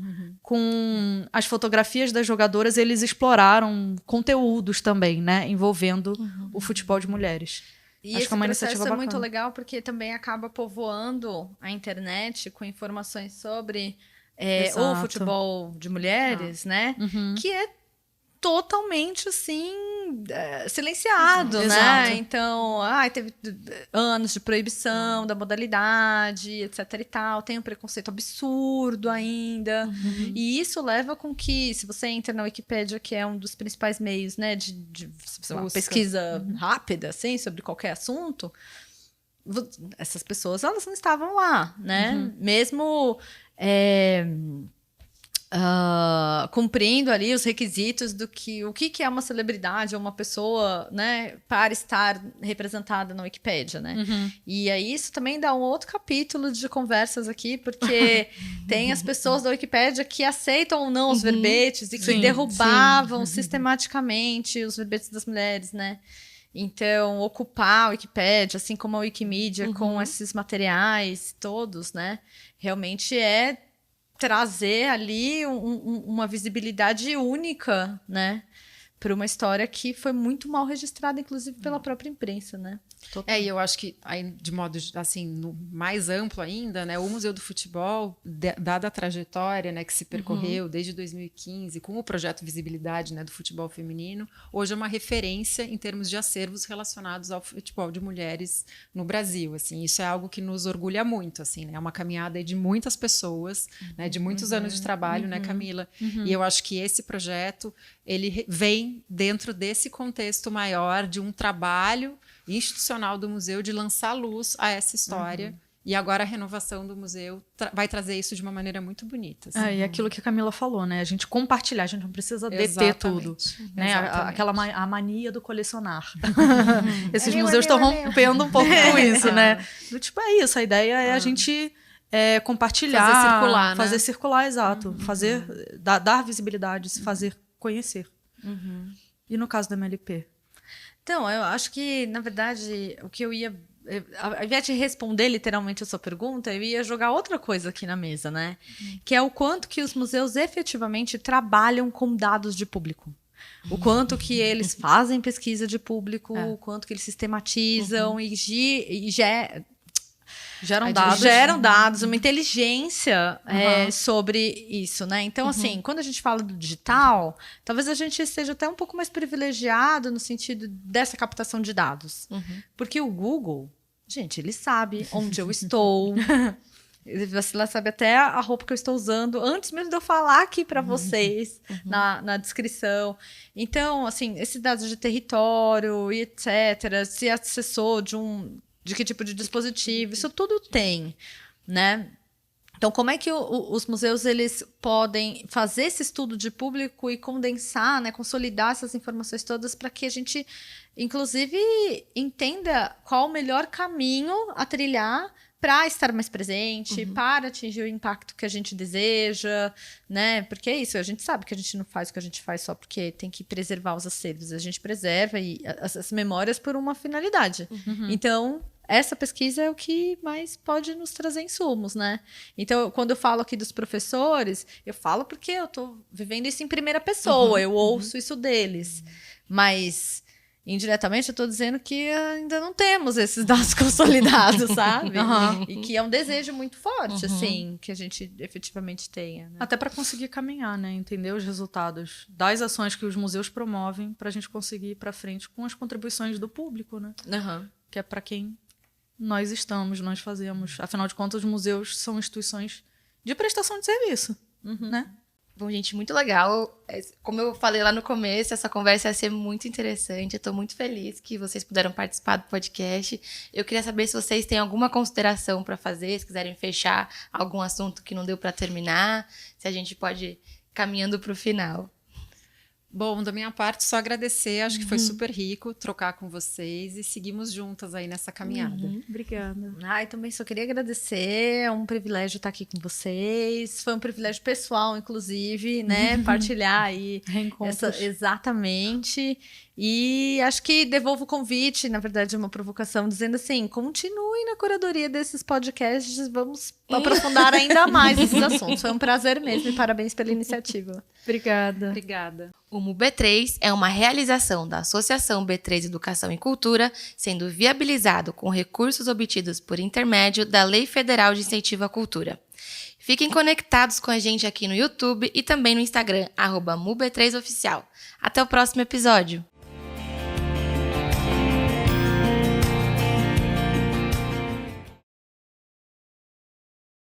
com as fotografias das jogadoras. Eles exploraram conteúdos também, né, envolvendo o futebol de mulheres. E Acho esse que é uma processo iniciativa é muito bacana. legal porque também acaba povoando a internet com informações sobre o Exato. futebol de mulheres, né? Uhum. Que é totalmente assim silenciado, né? Exato. Então, teve anos de proibição da modalidade, etc e tal. Tem um preconceito absurdo ainda. E isso leva com que, se você entra na Wikipédia, que é um dos principais meios, né, de uma Busca. pesquisa rápida, assim, sobre qualquer assunto, essas pessoas, elas não estavam lá, né? Mesmo cumprindo ali os requisitos do que o que é uma celebridade ou uma pessoa, né, para estar representada na Wikipédia, né? E aí isso também dá um outro capítulo de conversas aqui, porque tem as pessoas da Wikipédia que aceitam ou não os verbetes e que Sim, derrubavam sistematicamente os verbetes das mulheres, né? Então, ocupar a Wikipédia, assim como a Wikimedia, com esses materiais todos, né? Realmente é trazer ali uma visibilidade única, né? Para uma história que foi muito mal registrada, inclusive pela própria imprensa, né? E eu acho que, aí, de modo assim, mais amplo ainda, né, o Museu do Futebol, dada a trajetória, né, que se percorreu desde 2015, com o projeto Visibilidade, né, do futebol feminino, hoje é uma referência em termos de acervos relacionados ao futebol de mulheres no Brasil. Assim, isso é algo que nos orgulha muito, assim, né, é uma caminhada de muitas pessoas, né, de muitos anos de trabalho, né, Camila? E eu acho que esse projeto, ele vem dentro desse contexto maior de um trabalho institucional do museu de lançar luz a essa história. E agora a renovação do museu vai trazer isso de uma maneira muito bonita. Assim. E aquilo que a Camila falou, né? A gente compartilhar, a gente não precisa deter Exatamente. tudo. Né? Exatamente. Aquela a mania do colecionar. Esses museus estão rompendo um pouco com isso, né? Do tipo, é isso, a ideia é a gente compartilhar. Fazer circular, né? Fazer circular, exato. Dar visibilidade, se fazer conhecer. E no caso da MLP? Então, eu acho que, na verdade, o que eu ia... Ao invés de responder literalmente a sua pergunta, eu ia jogar outra coisa aqui na mesa, né? Que é o quanto que os museus efetivamente trabalham com dados de público. O quanto que eles fazem pesquisa de público, o quanto que eles sistematizam e geram dados, uma inteligência sobre isso, né? Então, assim, quando a gente fala do digital, talvez a gente seja até um pouco mais privilegiado no sentido dessa captação de dados. Porque o Google, gente, ele sabe onde eu estou. Você sabe até a roupa que eu estou usando antes mesmo de eu falar aqui para vocês na descrição. Então, assim, esses dados de território e etc., se acessou de que tipo de dispositivo, isso tudo tem, né? Então, como é que os museus eles podem fazer esse estudo de público e condensar, né, consolidar essas informações todas para que a gente, inclusive, entenda qual o melhor caminho a trilhar para estar mais presente, para atingir o impacto que a gente deseja, né? Porque é isso, a gente sabe que a gente não faz o que a gente faz só porque tem que preservar os acervos, a gente preserva as memórias por uma finalidade. Então, essa pesquisa é o que mais pode nos trazer insumos, né? Então, quando eu falo aqui dos professores, eu falo porque eu estou vivendo isso em primeira pessoa, eu ouço isso deles. Mas, indiretamente, eu estou dizendo que ainda não temos esses dados consolidados, sabe? E que é um desejo muito forte, assim, que a gente efetivamente tenha. Né? Até para conseguir caminhar, né? Entender os resultados das ações que os museus promovem para a gente conseguir ir para frente com as contribuições do público, né? Que é para quem nós fazemos. Afinal de contas, os museus são instituições de prestação de serviço, né? Bom, gente, muito legal. Como eu falei lá no começo, essa conversa ia ser muito interessante. Eu estou muito feliz que vocês puderam participar do podcast. Eu queria saber se vocês têm alguma consideração para fazer, se quiserem fechar algum assunto que não deu para terminar, se a gente pode ir caminhando para o final. Bom, da minha parte, só agradecer. Acho que foi super rico trocar com vocês e seguimos juntas aí nessa caminhada. Obrigada. Também só queria agradecer. É um privilégio estar aqui com vocês. Foi um privilégio pessoal, inclusive, né? Partilhar aí Reencontros. exatamente. E acho que devolvo o convite, na verdade, uma provocação, dizendo assim, continue na curadoria desses podcasts, vamos aprofundar ainda mais esses assuntos. Foi um prazer mesmo e parabéns pela iniciativa. Obrigada. Obrigada. O MUB3 é uma realização da Associação B3 Educação e Cultura, sendo viabilizado com recursos obtidos por intermédio da Lei Federal de Incentivo à Cultura. Fiquem conectados com a gente aqui no YouTube e também no Instagram, @MUB3Oficial. Até o próximo episódio!